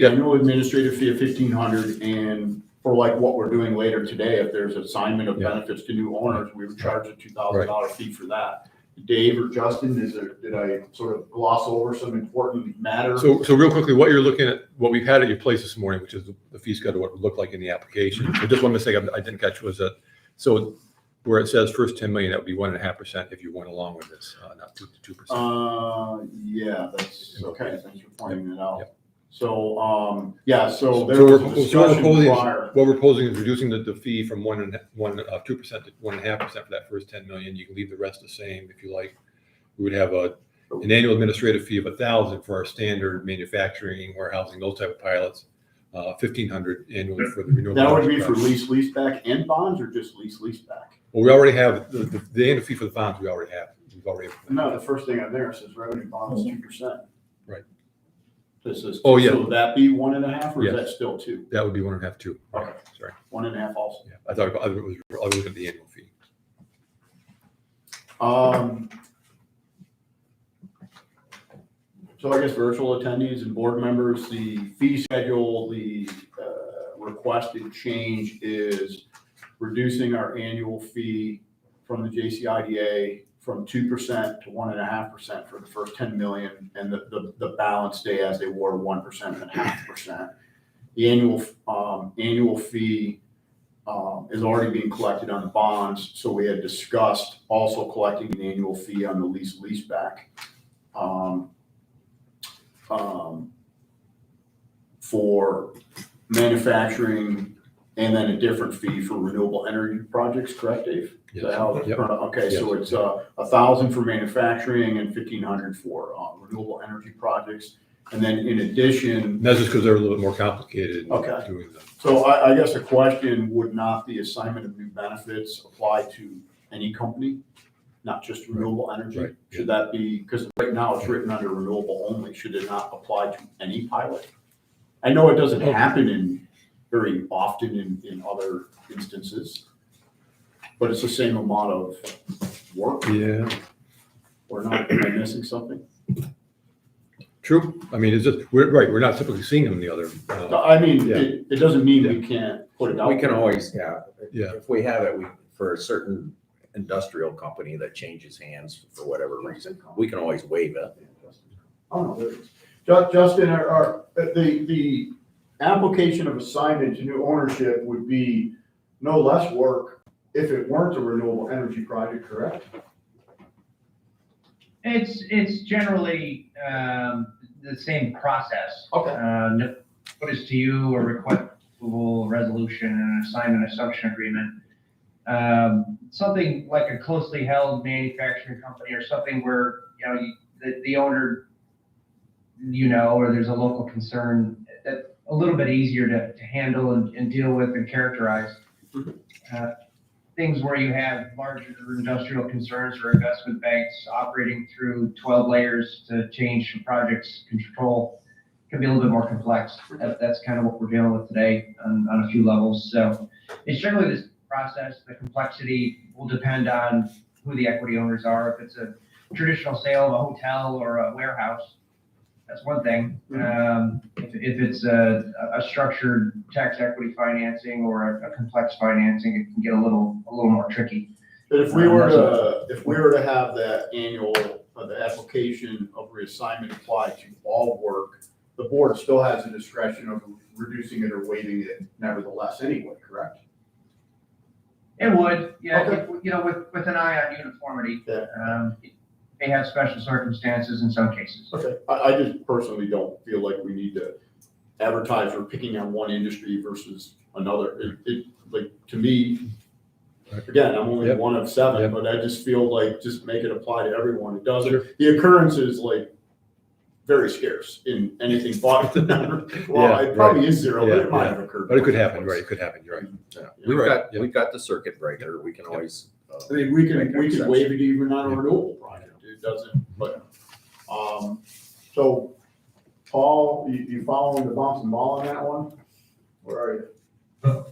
annual administrative fee of $1,500, and for like what we're doing later today, if there's assignment of benefits to new owners, we would charge a $2,000 fee for that. Dave or Justin, did I sort of gloss over some important matter? So real quickly, what you're looking at, what we've had at your place this morning, which is the fee schedule, what it would look like in the application. So just one mistake I didn't catch was that, so where it says first 10 million, that would be 1.5% if you went along with this, not 2%. Yeah, that's okay. Thanks for pointing that out. Yep. So, yeah, so there So was a what discussion prior. we're proposing is reducing the fee from 2% to 1.5% for that first 10 million. You can leave the rest the same if you like. We would have an annual administrative fee of $1,000 for our standard manufacturing, warehousing, those type of pilots. $1,500 annually for the renewable. That would be energy for projects. lease back and bonds, or just lease back? Well, we already have, the annual fee for the bonds, we already have. We've already. No, the first thing on there says revenue bonds 2%. Right. This is, Oh, yeah. so would that be 1.5 or is Yes. that still 2? That would be 1.5 too. Okay. Sorry. 1.5 also. Yeah, I thought it was, I was looking at the annual fee. So I guess virtual attendees and board members, the fee schedule, the requested change is reducing our annual fee from the JCIDA from 2% to 1.5% for the first 10 million, and the balance stay as they were 1% and 0.5%. The annual fee is already being collected on the bonds, so we had discussed also collecting an annual fee on the leaseback. For manufacturing, and then a different fee for renewable energy projects, correct, Dave? Is that how it's Yep. okay, so it's 1,000 for manufacturing and 1,500 for renewable energy projects. And then in addition, And that's just because they're a little bit more complicated. Okay. Doing them. so I guess the question, would not the assignment of new benefits apply to any company, not just renewable energy? Right. Should that be, because right now it's written under renewable only, should it not apply to any pilot? I know it doesn't happen very often in other instances, but it's the same amount of work, Yeah, or not, am I missing something? true. I mean, it's just, we're not typically seeing them in the other. I mean, Yeah. it doesn't mean we can't put it out. We can there. always, Yeah. if we have it, for a certain industrial company that changes hands for whatever reason, we can always waive it. Oh, no, there is. Justin, the application of assignment to new ownership would be no less work if it weren't a renewable energy project, correct? It's generally, the same process. Okay. Notice to you, a request approval, a resolution, and an assignment assumption agreement. Something like a closely held manufacturing company or something where, the owner, or there's a local concern, that's a little bit easier to handle and deal with and characterize. Things where you have larger industrial concerns or investment banks operating through 12 layers to change projects control can be a little bit more complex. That's kind of what we're dealing with today on a few levels. So it's generally this process. The complexity will depend on who the equity owners are. If it's a traditional sale of a hotel or a warehouse, that's one thing. If it's a structured tax equity financing or a complex financing, it can get a little more tricky. But if we were to have that annual, the application of reassignment apply to all work, the board still has the discretion of reducing it or waiving it nevertheless anyway, correct? It would, yeah, Okay. with an eye on uniformity. Yeah. May have special circumstances in some cases. Okay, I just personally don't feel like we need to advertise or picking on one industry versus another. Like, to me, again, I'm only Yep. one of 7, Yep. but I just feel like just make it apply to everyone. It doesn't, Sure. the occurrence is like very scarce in anything but the number. Well, Yeah, it probably right. is 0, but Yeah, it might yeah. have occurred. But it could once or happen, twice. right? It could happen, you're right. Yeah. You're right, yeah. We've got the circuit breaker, we can always. I mean, we Make can exceptions. waive it even on a Yeah. renewable project, it doesn't, but, so, Paul, you following the bumps and ball on that one? Where are you?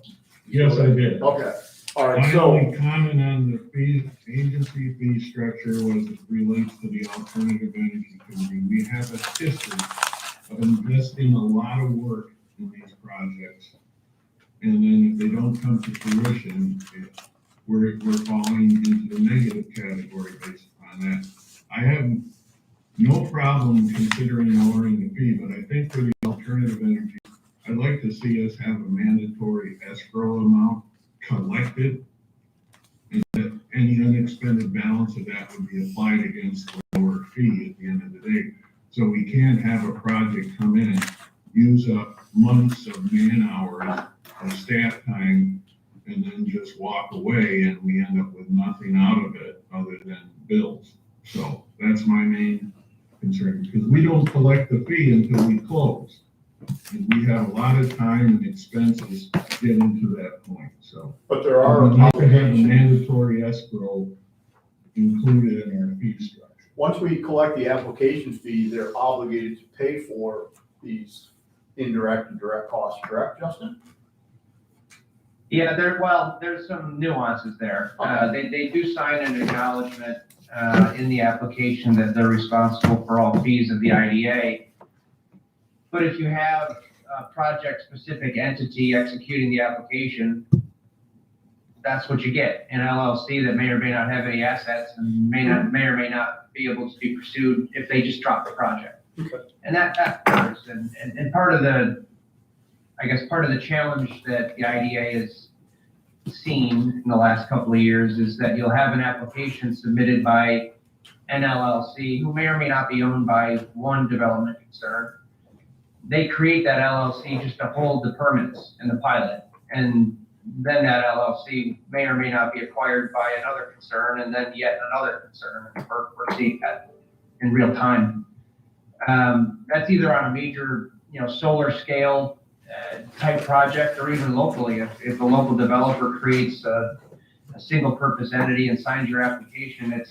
Yes, I did. Okay, all right, My so, only comment on the fee, agency fee structure was it relates to the alternative energy committee. We have a history of investing a lot of work in these projects. And then if they don't come to fruition, we're falling into the negative category based on that. I have no problem considering lowering the fee, but I think for the alternative energy, I'd like to see us have a mandatory escrow amount collected. And that any unexpended balance of that would be applied against the lower fee at the end of the day. So we can't have a project come in, use up months of man hours of staff time, and then just walk away and we end up with nothing out of it other than bills. So that's my main concern, because we don't collect the fee until we close. And we have a lot of time and expenses getting to that point, so. But there are We need to have a obligations. mandatory escrow included in our fee structure. Once we collect the application fee, they're obligated to pay for these indirect and direct costs, correct, Justin? Yeah, there's some nuances there. They do sign an acknowledgement in the application that they're responsible for all fees of the IDA. But if you have a project-specific entity executing the application, that's what you get. An LLC that may or may not have any assets and may or may not be able to be pursued if they just drop the project. Okay. And that matters. And part of the challenge that the IDA has seen in the last couple of years is that you'll have an application submitted by an LLC who may or may not be owned by one development concern. They create that LLC just to hold the permits and the pilot. And then that LLC may or may not be acquired by another concern and then yet another concern. We're seeing that in real time. That's either on a major, solar scale type project or even locally. If a local developer creates a single purpose entity and signs your application, it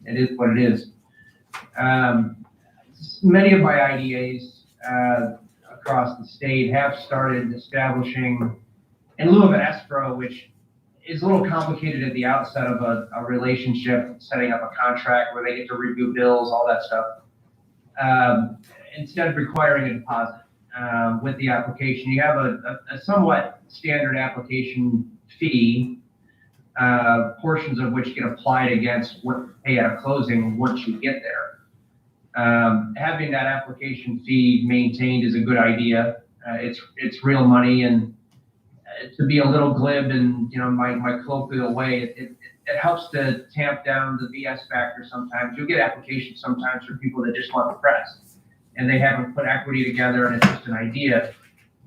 is what it is. Many of my IDAs across the state have started establishing, in lieu of an escrow, which is a little complicated at the outset of a relationship, setting up a contract where they get to review bills, all that stuff. Instead of requiring a deposit with the application, you have a somewhat standard application fee, portions of which get applied against what you pay at a closing once you get there. Having that application fee maintained is a good idea. It's real money, and to be a little glib and my colloquial way, it helps to tamp down the BS factor sometimes. You'll get applications sometimes for people that just want the press and they haven't put equity together and it's just an idea.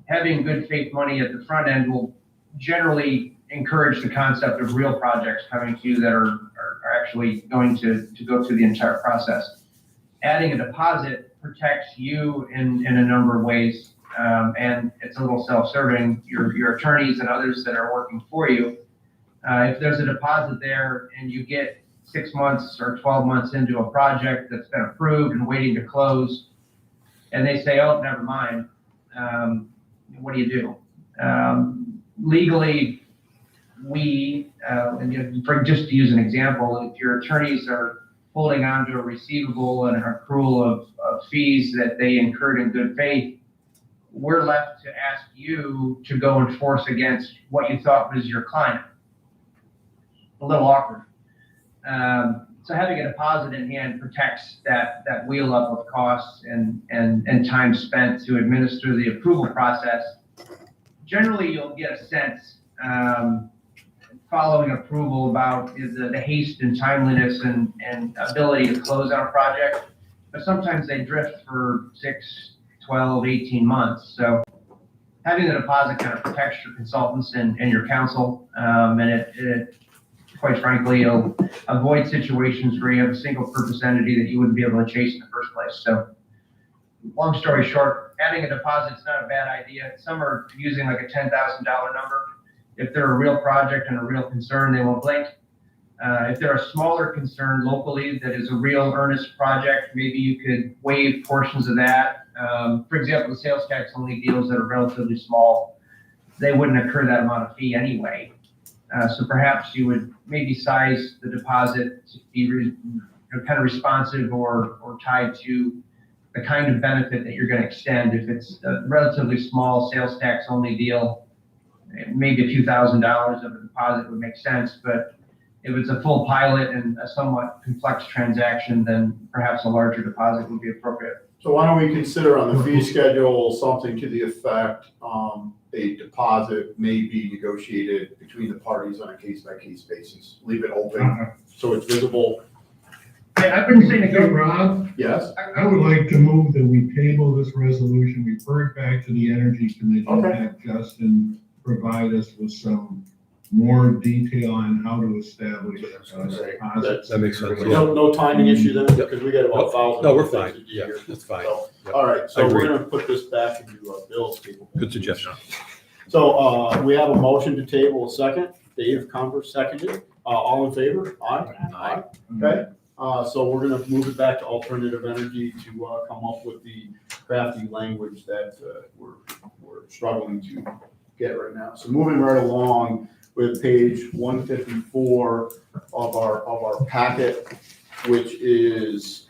Having good faith money at the front end will generally encourage the concept of real projects coming to you that are actually going to go through the entire process. Adding a deposit protects you in a number of ways, and it's a little self-serving. Your attorneys and others that are working for you, if there's a deposit there and you get 6 months or 12 months into a project that's been approved and waiting to close, and they say, oh, never mind, what do you do? Legally, just to use an example, if your attorneys are holding on to a receivable and an accrual of fees that they incurred in good faith, we're left to ask you to go enforce against what you thought was your client. A little awkward. So having a deposit in hand protects that wheel up of costs and time spent to administer the approval process. Generally, you'll get a sense following approval about the haste and timeliness and ability to close on a project, but sometimes they drift for 6, 12, 18 months. So having the deposit kind of protects your consultants and your counsel, and it quite frankly, it'll avoid situations where you have a single purpose entity that you wouldn't be able to chase in the first place. So long story short, adding a deposit is not a bad idea. Some are using like a $10,000 number. If they're a real project and a real concern, they won't blink. If they're a smaller concern locally that is a real earnest project, maybe you could waive portions of that. For example, the sales tax only deals that are relatively small, they wouldn't incur that amount of fee anyway. So perhaps you would maybe size the deposit to be kind of responsive or tied to the kind of benefit that you're going to extend. If it's a relatively small sales tax only deal, maybe a few $1,000s of a deposit would make sense. But if it's a full pilot and a somewhat complex transaction, then perhaps a larger deposit would be appropriate. So why don't we consider on the fee schedule something to the effect, a deposit may be negotiated between the parties on a case-by-case basis. Leave it open so it's visible. I've been saying Hey, Rob, Yes? I would like to move that we table this resolution, refer it back to the Energy Committee, and Okay. have Justin provide us with some more detail on how to establish Right. deposits. That makes sense, yeah. No timing issue then, because we got about 1,000. No, we're things fine. to do Yeah, here. that's fine. So, Yep. all right, I so we're agree. gonna put this back into Bill's capable. Good suggestion. So, we have a motion to table a second. Dave Converse seconded. All in favor? Aye. Aye. Okay, so we're gonna move it back to alternative energy to, come up with the crafty language that, we're struggling to get right now. So moving right along with page 154 of our packet, which is,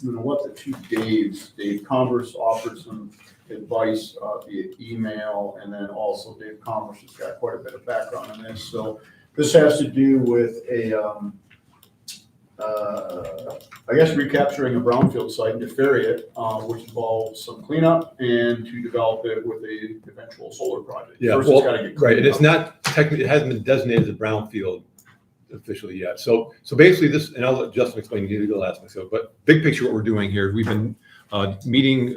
you know what, the two Daves. Dave Converse offered some advice via email, and then also Dave Converse has got quite a bit of background on this. So this has to do with I guess recapturing a brownfield site to ferry it, which involves some cleanup and to develop it with a eventual solar project. Yeah, First, well, it's gotta get right, and cleaned it's up. not technically, it hasn't been designated as a brownfield officially yet. So basically this, and I'll let Justin explain the legal aspects of it, but big picture, what we're doing here, we've been meeting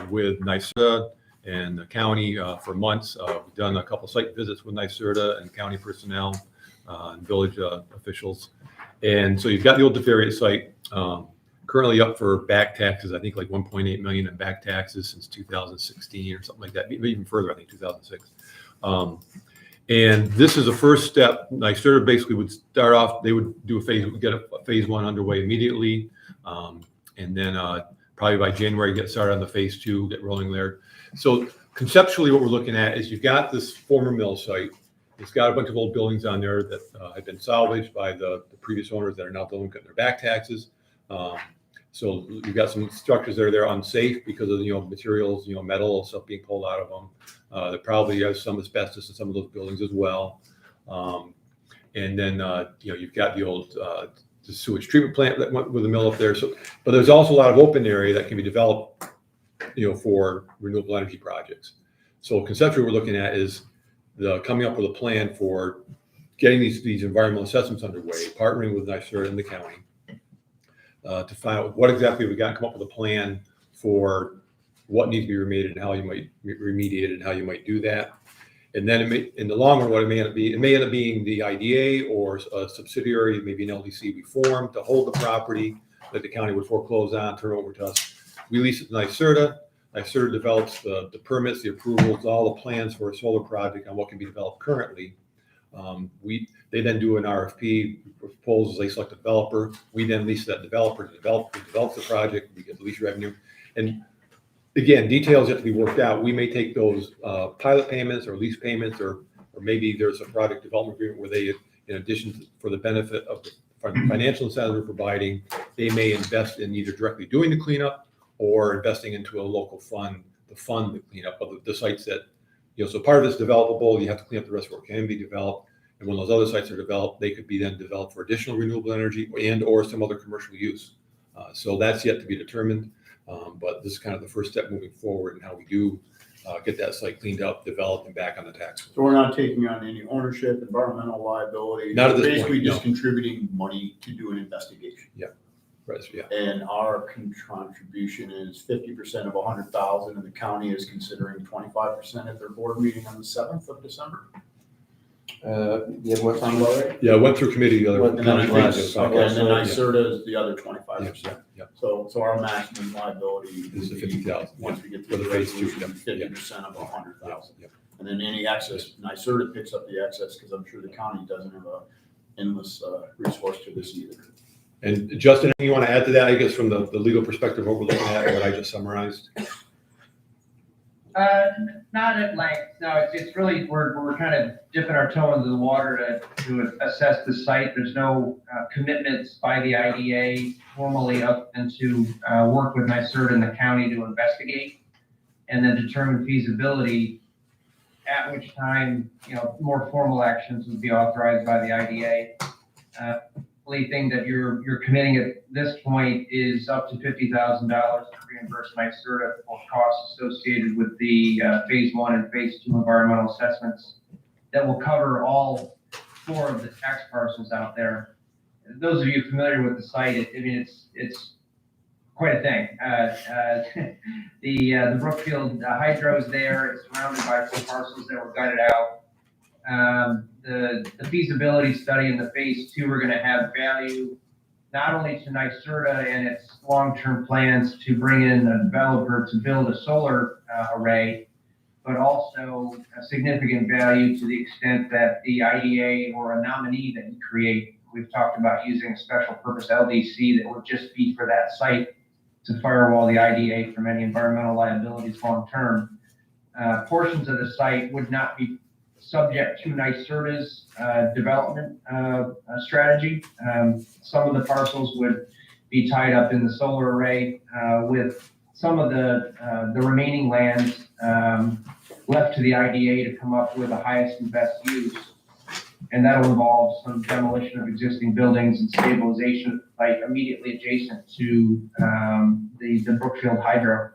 with NYSERDA and the county for months. We've done a couple site visits with NYSERDA and county personnel and village officials. And so you've got the old DeFerrier site, currently up for back taxes, I think like 1.8 million in back taxes since 2016 or something like that, maybe even further, I think 2006. And this is a first step. NYSERDA basically would start off, they would do get a phase one underway immediately. And then probably by January, get started on the phase two, get rolling there. So conceptually, what we're looking at is you've got this former mill site. It's got a bunch of old buildings on there that have been salvaged by the previous owners that are now delinquent in their back taxes. So you've got some structures that are there unsafe because of, materials, metal, stuff being pulled out of them. There probably has some asbestos in some of those buildings as well. And then, you've got the old the sewage treatment plant that went with the mill up there. So, but there's also a lot of open area that can be developed, for renewable energy projects. So conceptually, what we're looking at is coming up with a plan for getting these environmental assessments underway, partnering with NYSERDA and the county to find out what exactly we got, and come up with a plan for what needs to be remediated and how you might remediate it and how you might do that. And then in the long run, what it may end up being the IDA or a subsidiary, maybe an LDC we form to hold the property that the county would foreclose on, turn over to us. We lease it to NYSERDA. NYSERDA develops the permits, the approvals, all the plans for a solar project on what can be developed currently. They then do an RFP, proposals, they select a developer. We then lease that developer to develop the project. We get the lease revenue. And again, details have to be worked out. We may take those pilot payments or lease payments, or maybe there's a project development agreement where they, in addition to, for the benefit of the financial incentives we're providing, they may invest in either directly doing the cleanup or investing into a local fund to fund the cleanup of the sites that, so part of it's developable. You have to clean up the rest of what can be developed. And when those other sites are developed, they could be then developed for additional renewable energy and or some other commercial use. So that's yet to be determined. But this is kind of the first step moving forward in how we do get that site cleaned up, developed, and back on the tax. So we're not taking on any ownership, environmental liability. Not at this Basically point, just no. contributing money to do an investigation. Right, yeah. And our contribution is 50% of 100,000, and the county is considering 25% at their board meeting on the 7th of December. What Sound about right? Yeah, I went through committee the other. What- And then I think, Last, okay, and then so, NYSERDA is the other 25%. Yeah. So our maximum liability This is would be, 50,000. once we get For to the the phase two, resolution, yeah. 50% of 100,000. Yeah. And then any excess, NYSERDA picks up the excess, because I'm sure the county doesn't have a endless resource to this either. And Justin, anything you want to add to that, I guess, from the legal perspective, what we're looking at, what I just summarized? Not at length, no, it's really, we're kind of dipping our toe into the water to assess the site. There's no commitments by the IDA formally up into work with NYSERDA and the county to investigate and then determine feasibility, at which time, more formal actions would be authorized by the IDA. Only thing that you're committing at this point is up to $50,000 to reimburse NYSERDA for costs associated with the phase one and phase two environmental assessments that will cover all 4 of the tax parcels out there. Those of you familiar with the site, it's quite a thing. The Brookfield hydro is there. It's surrounded by 4 parcels that were gutted out. The feasibility study in the phase 2 are going to have value not only to NYSERDA and its long-term plans to bring in a developer to build a solar array, but also a significant value to the extent that the IDA or a nominee that you create, we've talked about using a special purpose LDC that would just be for that site to firewall the IDA from any environmental liabilities long-term. Portions of the site would not be subject to NYSERDA's development strategy. Some of the parcels would be tied up in the solar array with some of the remaining lands left to the IDA to come up with the highest and best use. And that'll involve some demolition of existing buildings and stabilization like immediately adjacent to the Brookfield Hydro.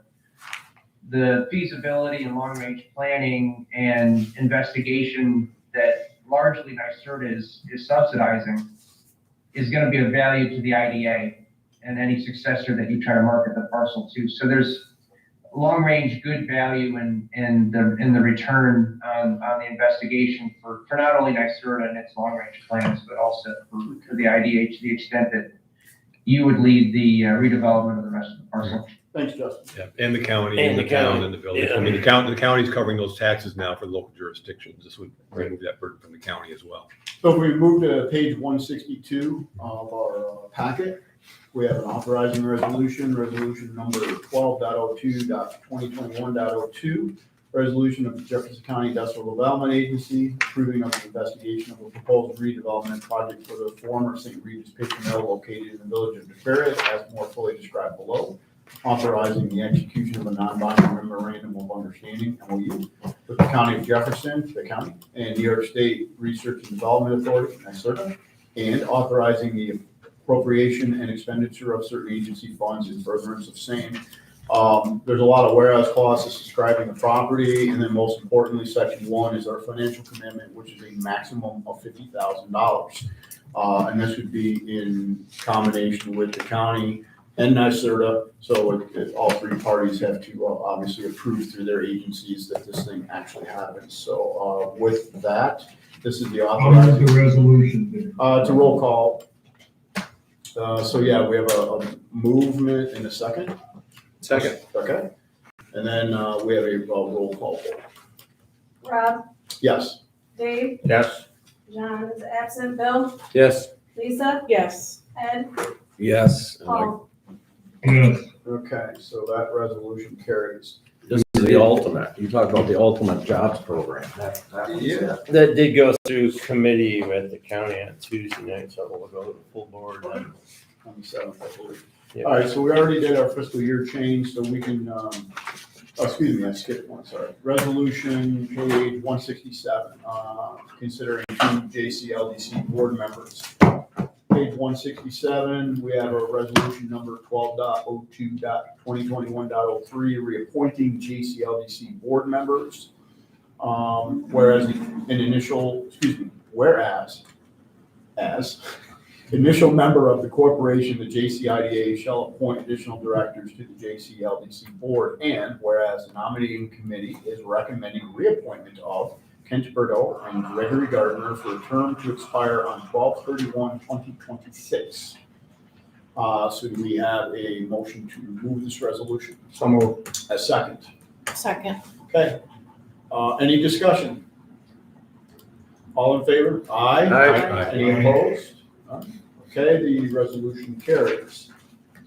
The feasibility and long-range planning and investigation that largely NYSERDA is subsidizing is going to be of value to the IDA and any successor that you try to market the parcel to. So there's long-range good value in the return on the investigation for not only NYSERDA and its long-range plans, but also for the IDA to the extent that you would lead the redevelopment of the rest of the parcel. Thanks, Justin. Yeah, and the county, and the town, and the village. I mean, the county's covering those taxes now for the local jurisdictions. This would remove that burden from the county as well. So if we move to page 162 of our packet, we have an authorizing resolution number 12.02.2021.02, resolution of the Jefferson County Industrial Development Agency approving of the investigation of a proposed redevelopment project for the former St. Regis Paper Mill located in the village of DeFerris, as more fully described below. Authorizing the execution of a non-binding memorandum of understanding, MOU, with the County of Jefferson, the county, and New York State Research and Development Authority, NYSERDA, and authorizing the appropriation and expenditure of certain agency funds in furtherance of same. There's a lot of whereas clauses describing the property, and then most importantly, section 1 is our financial commitment, which is a maximum of $50,000. And this would be in combination with the county and NYSERDA, so all three parties have to obviously approve through their agencies that this thing actually happens. So with that, this is the How is authorizing. the resolution there? It's a roll call. So yeah, we have a movement in a second. Second. Okay. And then we have a roll call vote. Rob, Yes. Dave, Yes. John is absent, Bill, Yes. Lisa, Yes. Ed, Yes. Paul. Yes, Okay, so that resolution carries. This is the ultimate. You talk about the ultimate jobs program. That one's Yeah. it. That did go through committee with the county on Tuesday night, so we'll go to the full board on. On the 7th, I believe. Yep. All right, so we already did our fiscal year change, so we can, excuse me, I skipped one, sorry. Resolution page 167, considering 2 JCLDC board members. Page 167, we have a resolution number 12.02.2021.03, reappointing JCLDC board members. Whereas as initial member of the corporation, the JCIDA shall appoint additional directors to the JCLDC board, and whereas the nominating committee is recommending reappointment of Kent Bordeaux and Gregory Gardner for a term to expire on 12/31/2026. So do we have a motion to move this resolution? So moved. A second. Second. Okay. Any discussion? All in favor? Aye. Aye. Any opposed? None. Okay, the resolution carries.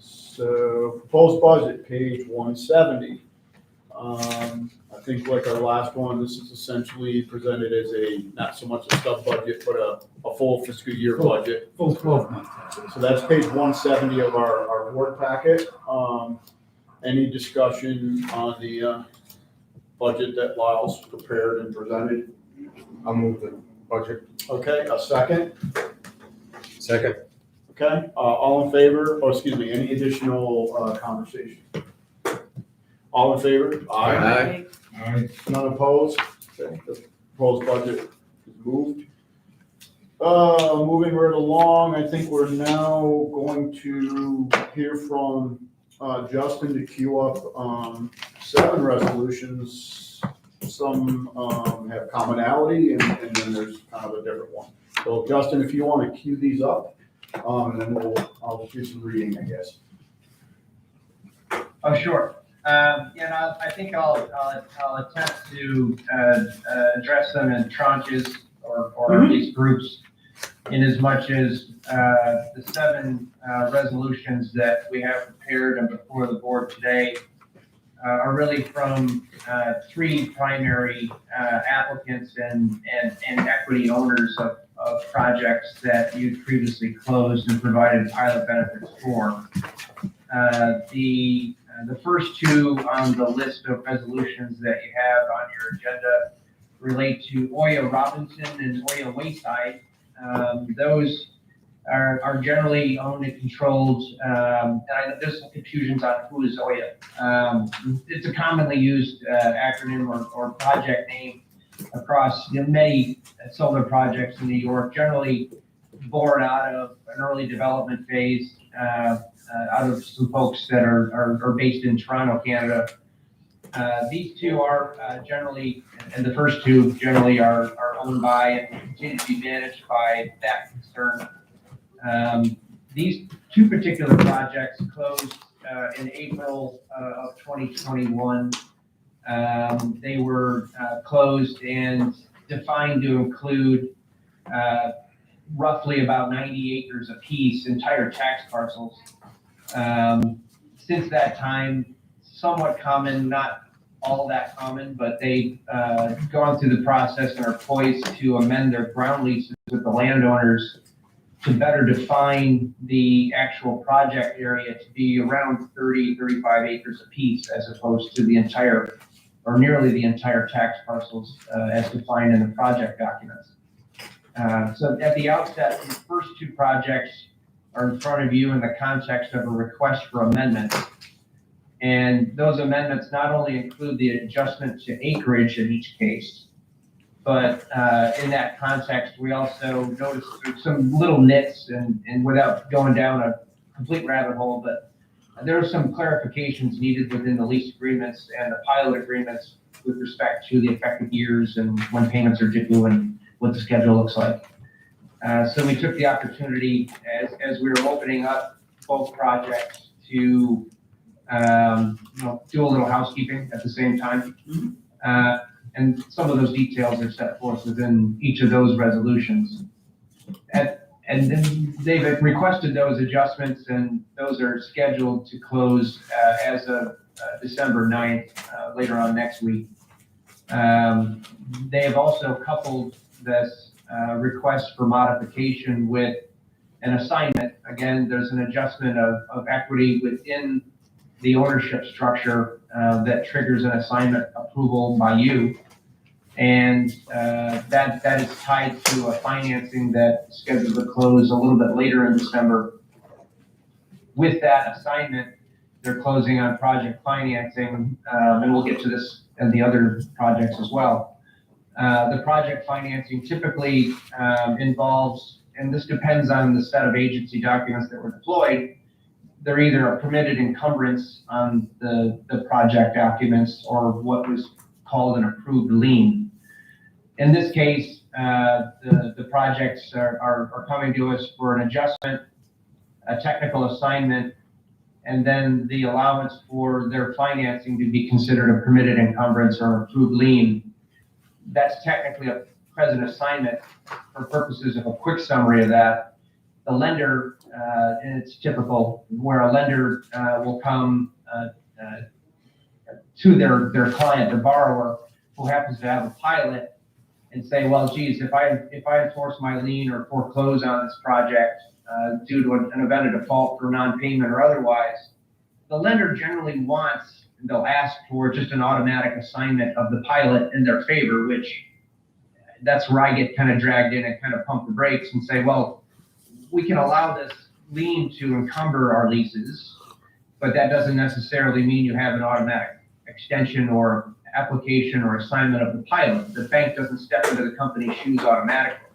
So proposed budget, page 170. I think like our last one, this is essentially presented as not so much a sub budget, but a full fiscal year budget. Full 12 months. So that's page 170 of our board packet. Any discussion on the budget that Lyle's prepared and presented? I'll move the budget. Okay, a second? Second. Okay, all in favor, any additional conversation? All in favor? Aye. aye. None opposed? Okay, the proposed budget is moved. Moving right along, I think we're now going to hear from Justin to queue up 7 resolutions some have commonality, and then there's kind of a different one. So Justin, if you want to cue these up, and then I'll do some reading, I guess. Oh, sure. And I think I'll attempt to address them in tranches or at least groups, in as much as the 7 resolutions that we have prepared and before the board today are really from 3 primary applicants and equity owners of projects that you previously closed and provided pilot benefits for. The first 2 on the list of resolutions that you have on your agenda relate to Oya Robinson and Oya Wayside. Those are generally owned and controlled, and there's some confusions on who is Oya. It's a commonly used acronym or project name across many solar projects in New York, generally born out of an early development phase, out of some folks that are based in Toronto, Canada. These 2 are generally, and the first 2 generally are owned by and continue to be managed by that concern. These 2 particular projects closed in April of 2021. They were closed and defined to include roughly about 90 acres apiece, entire tax parcels. Since that time, somewhat common, not all that common, but they've gone through the process and are poised to amend their ground leases with the landowners to better define the actual project area to be around 30, 35 acres apiece, as opposed to the entire or nearly the entire tax parcels as defined in the project documents. So at the outset, the first 2 projects are in front of you in the context of a request for amendments. And those amendments not only include the adjustment to acreage in each case, but in that context, we also noticed some little nits, and without going down a complete rabbit hole, but there are some clarifications needed within the lease agreements and the pilot agreements with respect to the effective years and when payments are due and what the schedule looks like. So we took the opportunity as we were opening up both projects to do a little housekeeping at the same time. And some of those details are set forth within each of those resolutions. And then they've requested those adjustments, and those are scheduled to close as of December 9th, later on next week. They have also coupled this request for modification with an assignment. Again, there's an adjustment of equity within the ownership structure that triggers an assignment approval by you. And that is tied to a financing that is scheduled to close a little bit later in December. With that assignment, they're closing on project financing, and we'll get to this and the other projects as well. The project financing typically involves, and this depends on the set of agency documents that were deployed, they're either a permitted encumbrance on the project documents or what was called an approved lien. In this case, the projects are coming to us for an adjustment, a technical assignment, and then the allowance for their financing to be considered a permitted encumbrance or approved lien. That's technically a present assignment. For purposes of a quick summary of that, the lender, and it's typical where a lender will come to their client, their borrower, who happens to have a pilot, and say, well, geez, if I enforce my lien or foreclose on this project due to an event of default for non-payment or otherwise, the lender generally wants, they'll ask for just an automatic assignment of the pilot in their favor, which that's where I get kind of dragged in and kind of pump the brakes and say, well, we can allow this lien to encumber our leases, but that doesn't necessarily mean you have an automatic extension or application or assignment of the pilot. The bank doesn't step into the company's shoes automatically.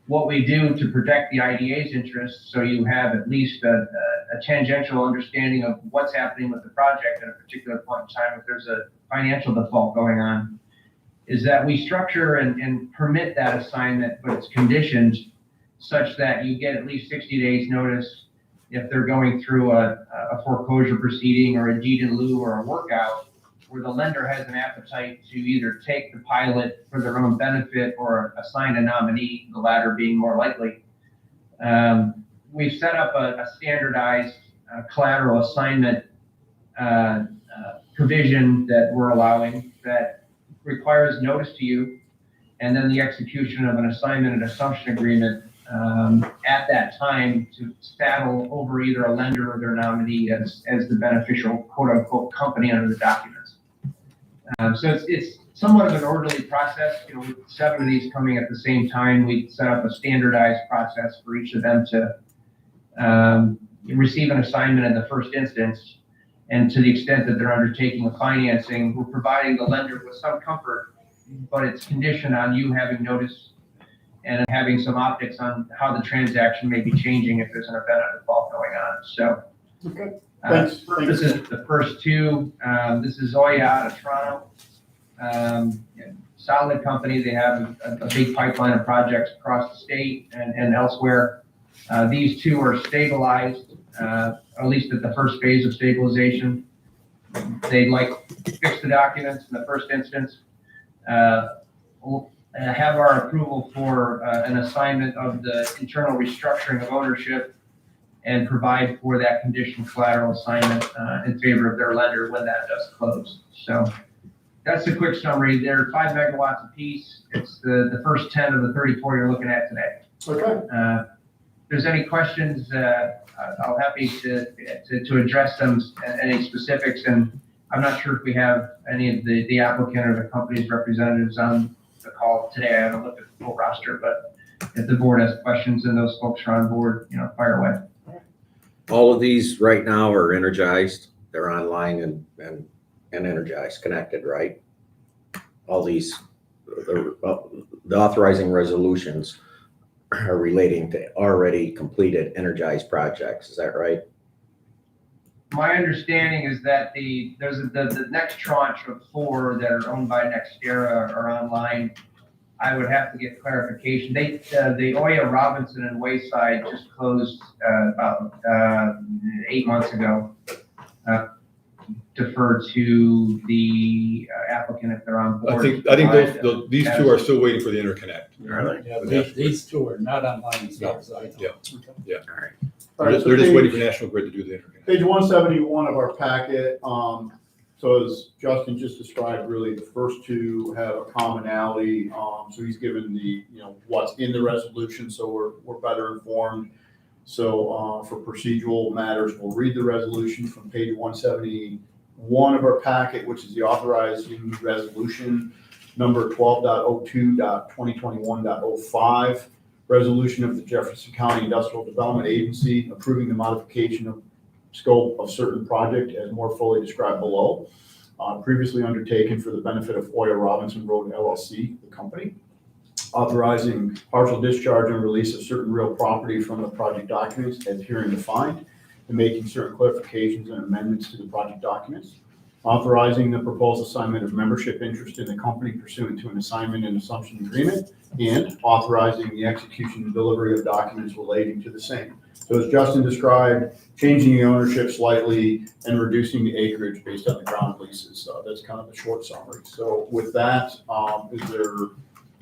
What we do to protect the IDA's interests, so you have at least a a tangential understanding of what's happening with the project at a particular point in time, if there's a financial default going on, is that we structure and permit that assignment, but it's conditioned such that you get at least 60 days notice if they're going through a foreclosure proceeding or a deed in lieu or a workout, where the lender has an appetite to either take the pilot for their own benefit or assign a nominee, the latter being more likely. We've set up a standardized collateral assignment provision that we're allowing that requires notice to you, and then the execution of an assignment and assumption agreement at that time to saddle over either a lender or their nominee as the beneficial quote-unquote company under the documents. So it's somewhat of an orderly process. You know, with 7 of these coming at the same time, we set up a standardized process for each of them to receive an assignment in the first instance. And to the extent that they're undertaking a financing, we're providing the lender with some comfort, but it's conditioned on you having notice and having some optics on how the transaction may be changing if there's an event of default going on. So, Okay. Thanks. this is the first 2. This is Oya out of Toronto. Solid company. They have a big pipeline of projects across the state and elsewhere. These 2 are stabilized, at least at the first phase of stabilization. They'd like to fix the documents in the first instance. Have our approval for an assignment of the internal restructuring of ownership and provide for that condition collateral assignment in favor of their lender when that does close. So that's a quick summary. They're 5 megawatts apiece. It's the first 10 of the 34 you're looking at today. Okay. If there's any questions, I'll happy to address them, any specifics. And I'm not sure if we have any of the applicant or the company's representatives on the call today. I haven't looked at the full roster, but if the board has questions and those folks are on board, fire away. All of these right now are energized. They're online and energized, connected, right? All these, the authorizing resolutions are relating to already completed energized projects. Is that right? My understanding is that there's the next tranche of 4 that are owned by NextEra are online. I would have to get clarification. The Oya Robinson and Wayside just closed about 8 months ago. Defer to the applicant if they're on board. I think these 2 are still waiting for the interconnect. Yeah, these 2 are not online as far as I know. Yeah. All right. All right, so They're just page- waiting for National Grid to do the interconnect. Page 171 of our packet, so as Justin just described, really the first 2 have a commonality. So he's given the, what's in the resolution, so we're better informed. So for procedural matters, we'll read the resolution from page 171 of our packet, which is the authorizing resolution number 12.02.2021.05. Resolution of the Jefferson County Industrial Development Agency approving the modification of scope of certain project as more fully described below. Previously undertaken for the benefit of Oya Robinson Road LLC, the company. Authorizing partial discharge and release of certain real property from the project documents as herein defined, and making certain clarifications and amendments to the project documents. Authorizing the proposed assignment of membership interest in the company pursuant to an assignment and assumption agreement, and authorizing the execution and delivery of documents relating to the same. So as Justin described, changing the ownership slightly and reducing the acreage based on the ground leases. That's kind of a short summary. So with that, is there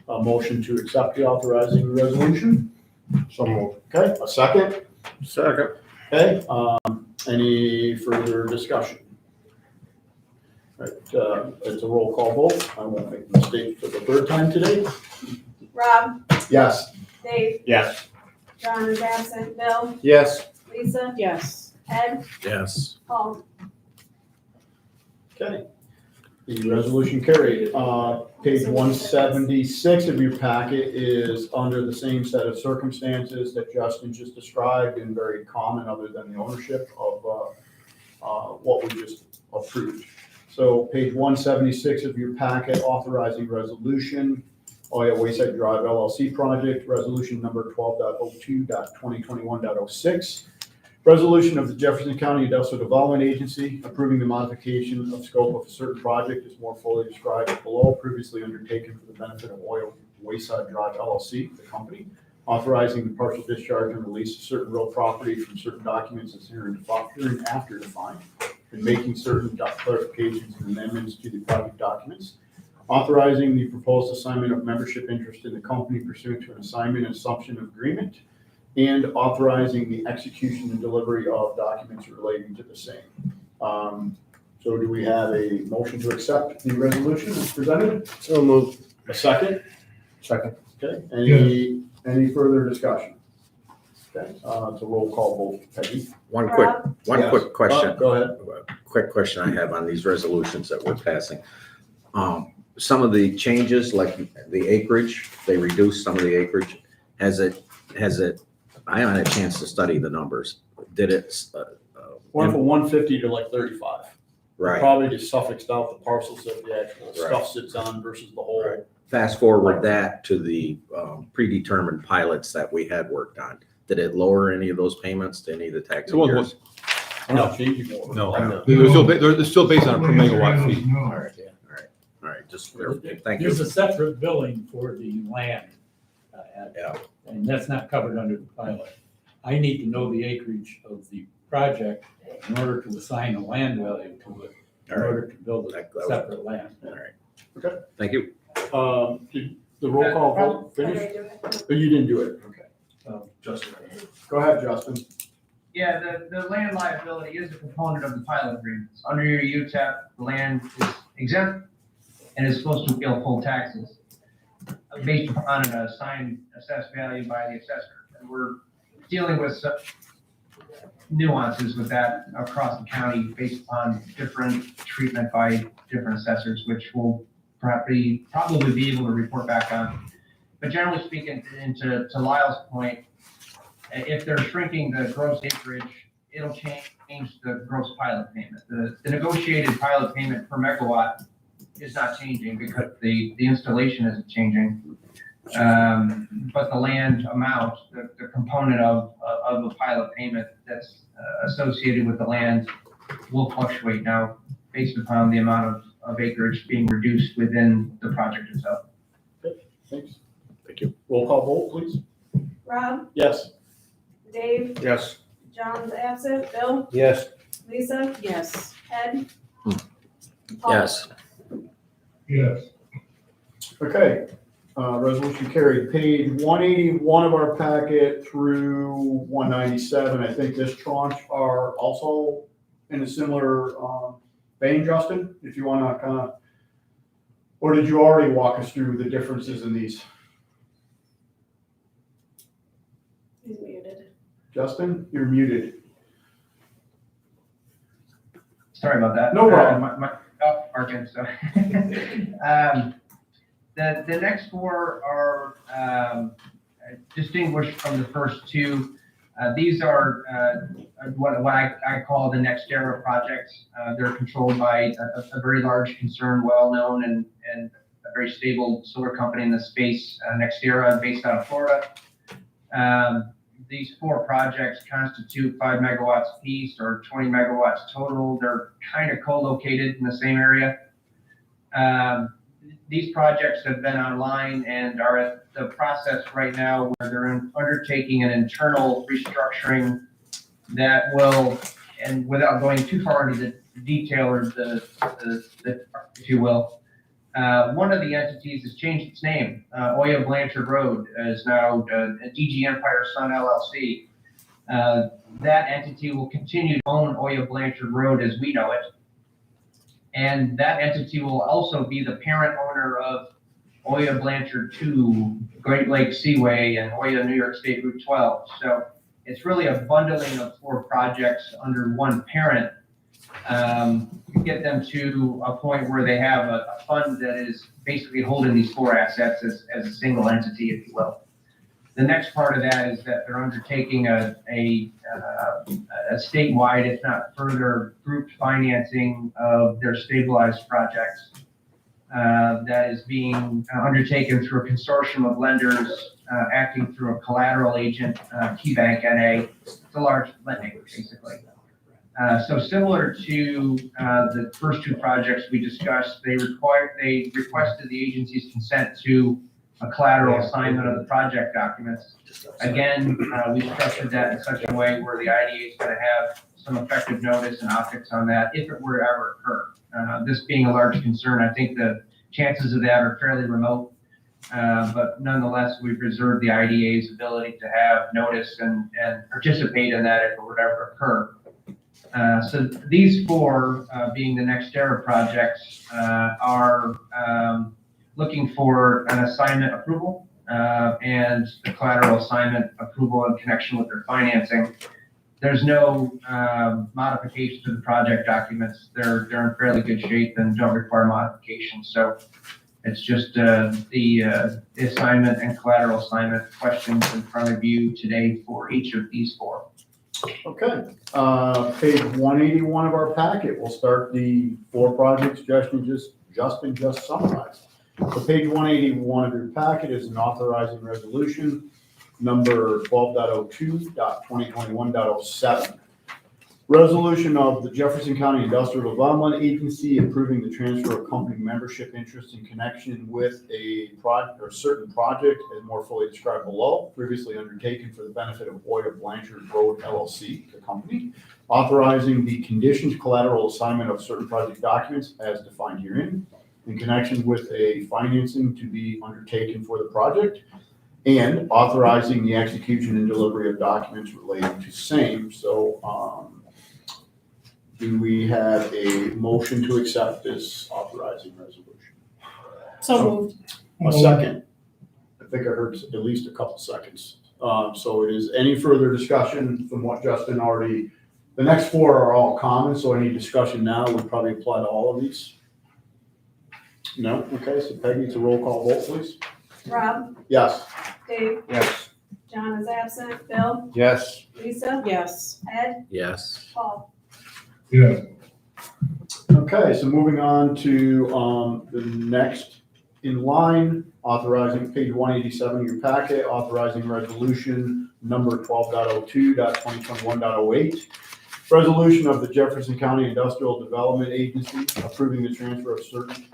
a motion to accept the authorizing resolution? So moved. Okay, a second? Second. Okay, any further discussion? Right, it's a roll call vote. I won't make a mistake for the 3rd time today. Rob, Yes. Dave, Yes. John is absent, Bill, Yes. Lisa, Yes. Ed, Yes. Paul. Okay. The resolution carried. Page 176 of your packet is under the same set of circumstances that Justin just described, and very common other than the ownership of what we just approved. So page 176 of your packet, authorizing resolution, Oya Wayside Drive LLC project, resolution number 12.02.2021.06. Resolution of the Jefferson County Industrial Development Agency approving the modification of scope of a certain project is more fully described below, previously undertaken for the benefit of Oil Wayside Drive LLC, the company, authorizing the partial discharge and release of certain real property from certain documents as hereinafter defined, and making certain clarifications and amendments to the project documents, authorizing the proposed assignment of membership interest in the company pursuant to an assignment and assumption of agreement, and authorizing the execution and delivery of documents relating to the same. So do we have a motion to accept the resolution as presented? So moved. A second? Second. Okay, any further discussion? Okay, it's a roll call vote. Peggy? One Yes. quick question. Go ahead. Quick question I have on these resolutions that we're passing. Some of the changes, like the acreage, they reduced some of the acreage. Has it, I haven't had a chance to study the numbers. Did it? Went from 150 to like 35. Right. Probably just suffixed out the parcels that the actual Right. stuff sits on versus the whole. Right. Fast forward that to the predetermined pilots that we had worked on. Did it lower any of those payments to any of the tax It wasn't- years? No. Changing order. No, they're still based on a per megawatt fee. All right, all right, just verification. Thank you. There's a separate billing for the land. Yeah. And that's not covered under the pilot. I need to know the acreage of the project in order to assign a land value to it, in All right. order to build a That was- separate land. All right. Okay. Thank you. Did the roll call vote finish? Oh, you didn't do it. Okay. Justin. Go ahead, Justin. Yeah, the land liability is a component of the pilot agreements. Under your UTAP, the land is exempt and is supposed to bill full taxes based upon an assigned assessed value by the assessor. And we're dealing with some nuances with that across the county based upon different treatment by different assessors, which we'll probably be able to report back on. But generally speaking, and to Lyle's point, if they're shrinking the gross acreage, it'll change the gross pilot payment. The negotiated pilot payment per megawatt is not changing because the installation isn't changing. But the land amount, the component of the pilot payment that's associated with the land will fluctuate now based upon the amount of acreage being reduced within the project itself. Thanks. Thank you. Roll call vote, please. Rob, Yes. Dave, Yes. John's absent, Bill, Yes. Lisa, Yes. Ed. Hmm. Paul. Yes. Yes. Okay, resolution carried. Page 181 of our packet through 197. I think this tranche are also in a similar vein, Justin, if you want to kind of, or did you already walk us through the differences in these? He's muted. Justin, you're muted. Sorry about that. No problem. My working, so. The next four are distinguished from the first two. These are what I call the NextEra projects. They're controlled by a very large concern, well-known and a very stable solar company in the space, NextEra, based out of Florida. These four projects constitute 5 megawatts each or 20 megawatts total. They're kind of co-located in the same area. These projects have been online and are at the process right now where they're undertaking an internal restructuring that will, and without going too far into the detail or the if you will, one of the entities has changed its name. Oya Blanchard Road is now DG Empire Sun LLC. That entity will continue to own Oya Blanchard Road as we know it. And that entity will also be the parent owner of Oya Blanchard 2, Great Lakes Seaway, and Oya New York State Route 12. So it's really a bundling of four projects under one parent. Get them to a point where they have a fund that is basically holding these four assets as a single entity, if you will. The next part of that is that they're undertaking a statewide, if not further, grouped financing of their stabilized projects that is being undertaken through a consortium of lenders acting through a collateral agent, KeyBank NA. It's a large lending, basically. So similar to the first two projects we discussed, they requested the agency's consent to a collateral assignment of the project documents. Again, we structured that in such a way where the IDA is going to have some effective notice and optics on that if it were to ever occur. This being a large concern, I think the chances of that are fairly remote. But nonetheless, we've reserved the IDA's ability to have notice and participate in that if it would ever occur. So these four, being the NextEra projects, are looking for an assignment approval and the collateral assignment approval in connection with their financing. There's no modification to the project documents. They're in fairly good shape and don't require modification. So it's just the assignment and collateral assignment questions in front of you today for each of these four. Okay, page 181 of our packet, we'll start the four projects Justin just summarized. So page 181 of your packet is an authorizing resolution number 12.02.2021.07. Resolution of the Jefferson County Industrial Development Agency approving the transfer of company membership interest in connection with a project or certain project as more fully described below, previously undertaken for the benefit of Oya Blanchard Road LLC, the company, authorizing the conditions collateral assignment of certain project documents as defined herein in connection with a financing to be undertaken for the project, and authorizing the execution and delivery of documents relating to same. So, do we have a motion to accept this authorizing resolution? So moved. A second. I think I heard at least a couple seconds. So it is any further discussion from what Justin already, the next four are all common, so any discussion now would probably apply to all of these. No? Okay, so Peggy, it's a roll call vote, please. Rob, Yes. Dave, Yes. John is absent, Bill, Yes. Lisa, Yes. Ed, Yes. Paul. Yes. Okay, so moving on to the next in line, authorizing page 187 of your packet, authorizing resolution number 12.02.2021.08. Resolution of the Jefferson County Industrial Development Agency approving the transfer of certain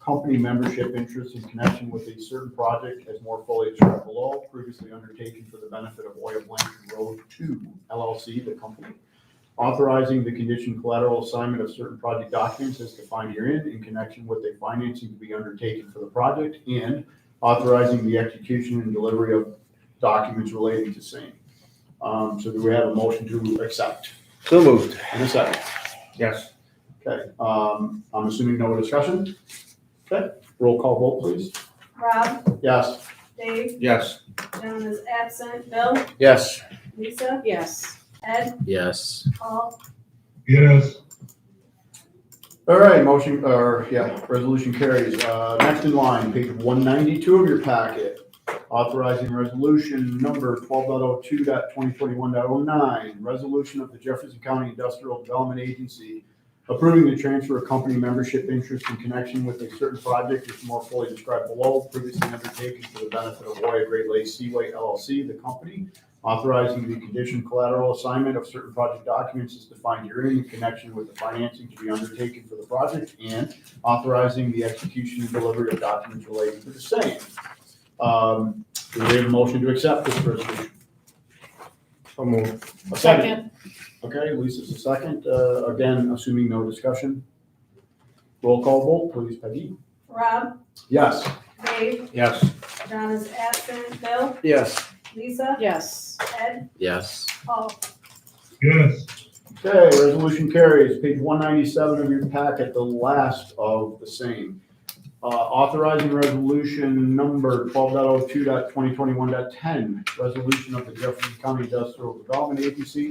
company membership interests in connection with a certain project as more fully described below, previously undertaken for the benefit of Oya Blanchard Road 2 LLC, the company. Authorizing the condition collateral assignment of certain project documents as defined herein in connection with a financing to be undertaken for the project, and authorizing the execution and delivery of documents relating to same. So do we have a motion to accept? So moved. In a second. Yes. Okay, I'm assuming no discussion? Okay, roll call vote, please. Rob, Yes. Dave, Yes. John is absent, Bill, Yes. Lisa, Yes. Ed, Yes. Paul. Yes. All right, resolution carries. Next in line, page 192 of your packet, authorizing resolution number 12.02.2021.09, resolution of the Jefferson County Industrial Development Agency approving the transfer of company membership interest in connection with a certain project which more fully described below, previously undertaken for the benefit of Oya Great Lakes Seaway LLC, the company, authorizing the condition collateral assignment of certain project documents as defined herein in connection with the financing to be undertaken for the project, and authorizing the execution and delivery of documents relating to the same. Do we have a motion to accept this resolution? So moved. A second. Okay, Lisa's a second. Again, assuming no discussion. Roll call vote, please, Peggy. Rob, Yes. Dave, Yes. John is absent, Bill, Yes. Lisa, Yes. Ed, Yes. Paul. Yes. Okay, resolution carries. Page 197 of your packet, the last of the same. Authorizing resolution number 12.02.2021.10, resolution of the Jefferson County Industrial Development Agency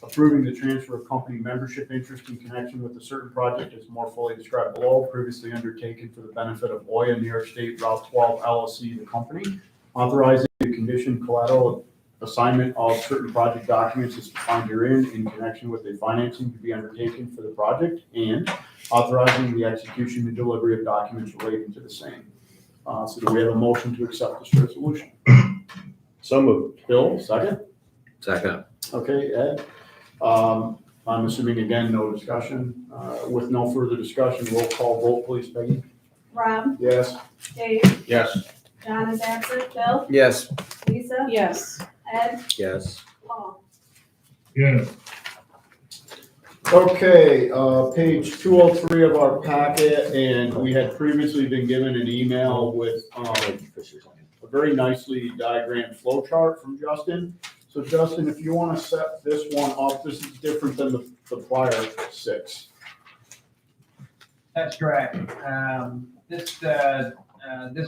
approving the transfer of company membership interest in connection with a certain project as more fully described below, previously undertaken for the benefit of Oya New York State Route 12 LLC, the company. Authorizing the condition collateral assignment of certain project documents as defined herein in connection with the financing to be undertaken for the project, and authorizing the execution and delivery of documents relating to the same. So do we have a motion to accept this resolution? So moved. Bill, second? Second. Okay, Ed. I'm assuming again, no discussion. With no further discussion, roll call vote, please, Peggy. Rob, Yes. Dave, Yes. John is absent, Bill, Yes. Lisa, Yes. Ed, Yes. Paul. Yes, Okay, page 203 of our packet, and we had previously been given an email with a very nicely diagrammed flow chart from Justin. So Justin, if you want to set this one up, this is different than the prior 6. That's correct. This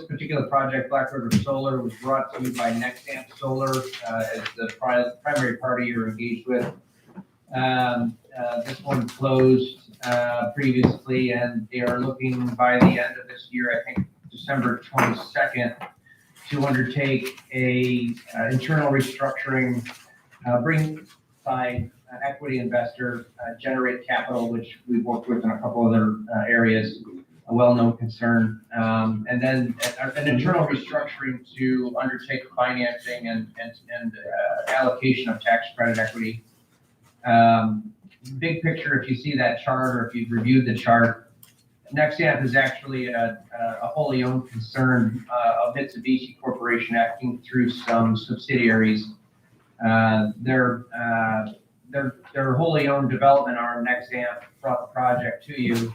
particular project, Black River Solar, was brought to you by Nexamp Solar as the primary party you're engaged with. This one closed previously, and they are looking by the end of this year, I think December 22nd, to undertake a internal restructuring, bring by equity investor, generate capital, which we've worked with in a couple other areas, a well-known concern, and then an internal restructuring to undertake financing and allocation of tax credit equity. Big picture, if you see that chart or if you've reviewed the chart, Nexamp is actually a wholly owned concern of Mitsubishi Corporation acting through some subsidiaries. Their wholly owned development arm, Nexamp, brought the project to you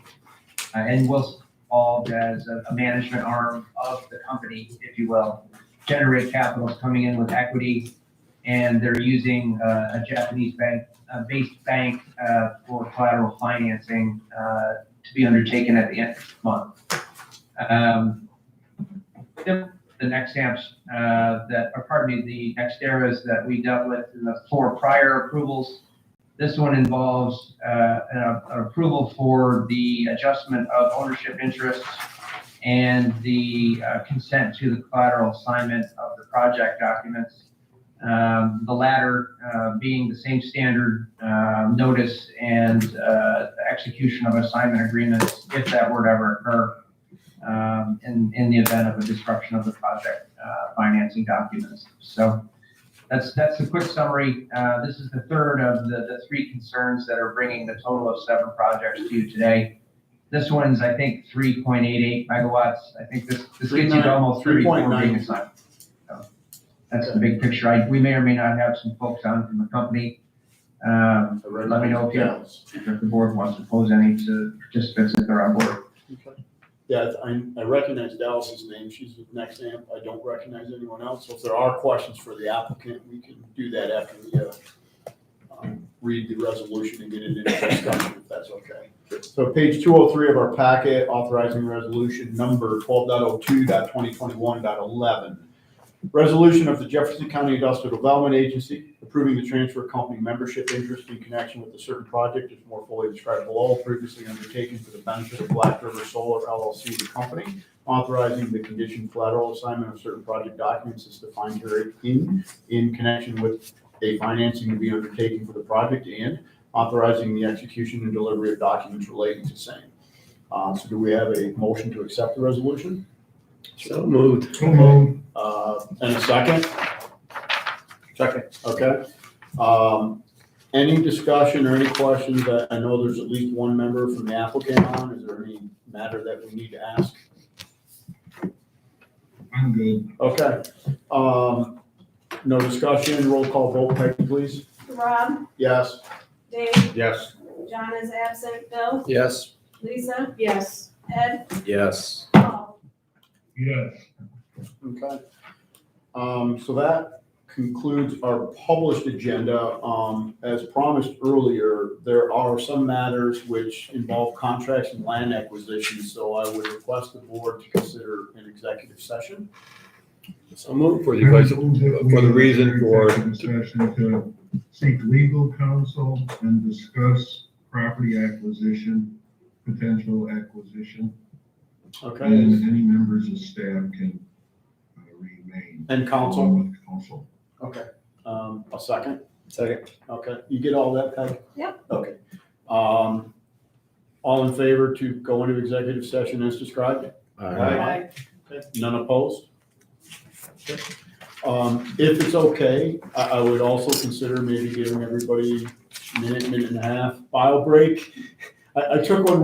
and was involved as a management arm of the company, if you will. Generate Capital is coming in with equity, and they're using a Japanese based bank for collateral financing to be undertaken at the end of the month. The Nexamps the Nexteras that we dealt with in the 4 prior approvals. This one involves an approval for the adjustment of ownership interests and the consent to the collateral assignment of the project documents. The latter being the same standard notice and execution of assignment agreements if that were to ever occur in the event of a disruption of the project financing documents. So that's a quick summary. This is the third of the 3 concerns that are bringing the total of 7 projects to you today. This one's, I think, 3.88 megawatts. I think this gets you to almost 34 being assigned. So that's the big picture. We may or may not have some folks on from the company. Let me know if the board wants to pose any to participants if they're on board. Okay. Yeah, I recognize Dallas's name. She's with Nexamp. I don't recognize anyone else. So if there are questions for the applicant, we can do that after we read the resolution and get it into discussion, if that's okay. So page 203 of our packet, authorizing resolution number 12.02.2021.11. Resolution of the Jefferson County Industrial Development Agency approving the transfer of company membership interest in connection with a certain project is more fully described below, previously undertaken for the benefit of Black River Solar LLC, the company, authorizing the condition collateral assignment of certain project documents as defined herein in connection with a financing to be undertaken for the project and authorizing the execution and delivery of documents relating to same. So do we have a motion to accept the resolution? So moved. so moved. And a second? Second. Okay. Any discussion or any questions? I know there's at least one member from the applicant on. Is there any matter that we need to ask? I'm good. Okay. No discussion. Roll call vote, Peggy, please. Rob, Yes. Dave, Yes. John is absent, Bill, Yes. Lisa, Yes. Ed, Yes. Paul. Yes, Okay. So that concludes our published agenda. As promised earlier, there are some matters which involve contracts and land acquisition, so I would request the board to consider an executive session. So move for I move that we for the reason enter for, executive session to seek legal counsel and discuss property acquisition, potential acquisition. Okay. And any members of staff can remain. And counsel? Along with counsel. Okay. A second? Second. Okay. You get all that, Peg? Yep. Okay. All in favor to go into executive session as described? All right. Okay. None opposed? Okay. If it's okay, I would also consider maybe giving everybody minute and a half file break. I took one when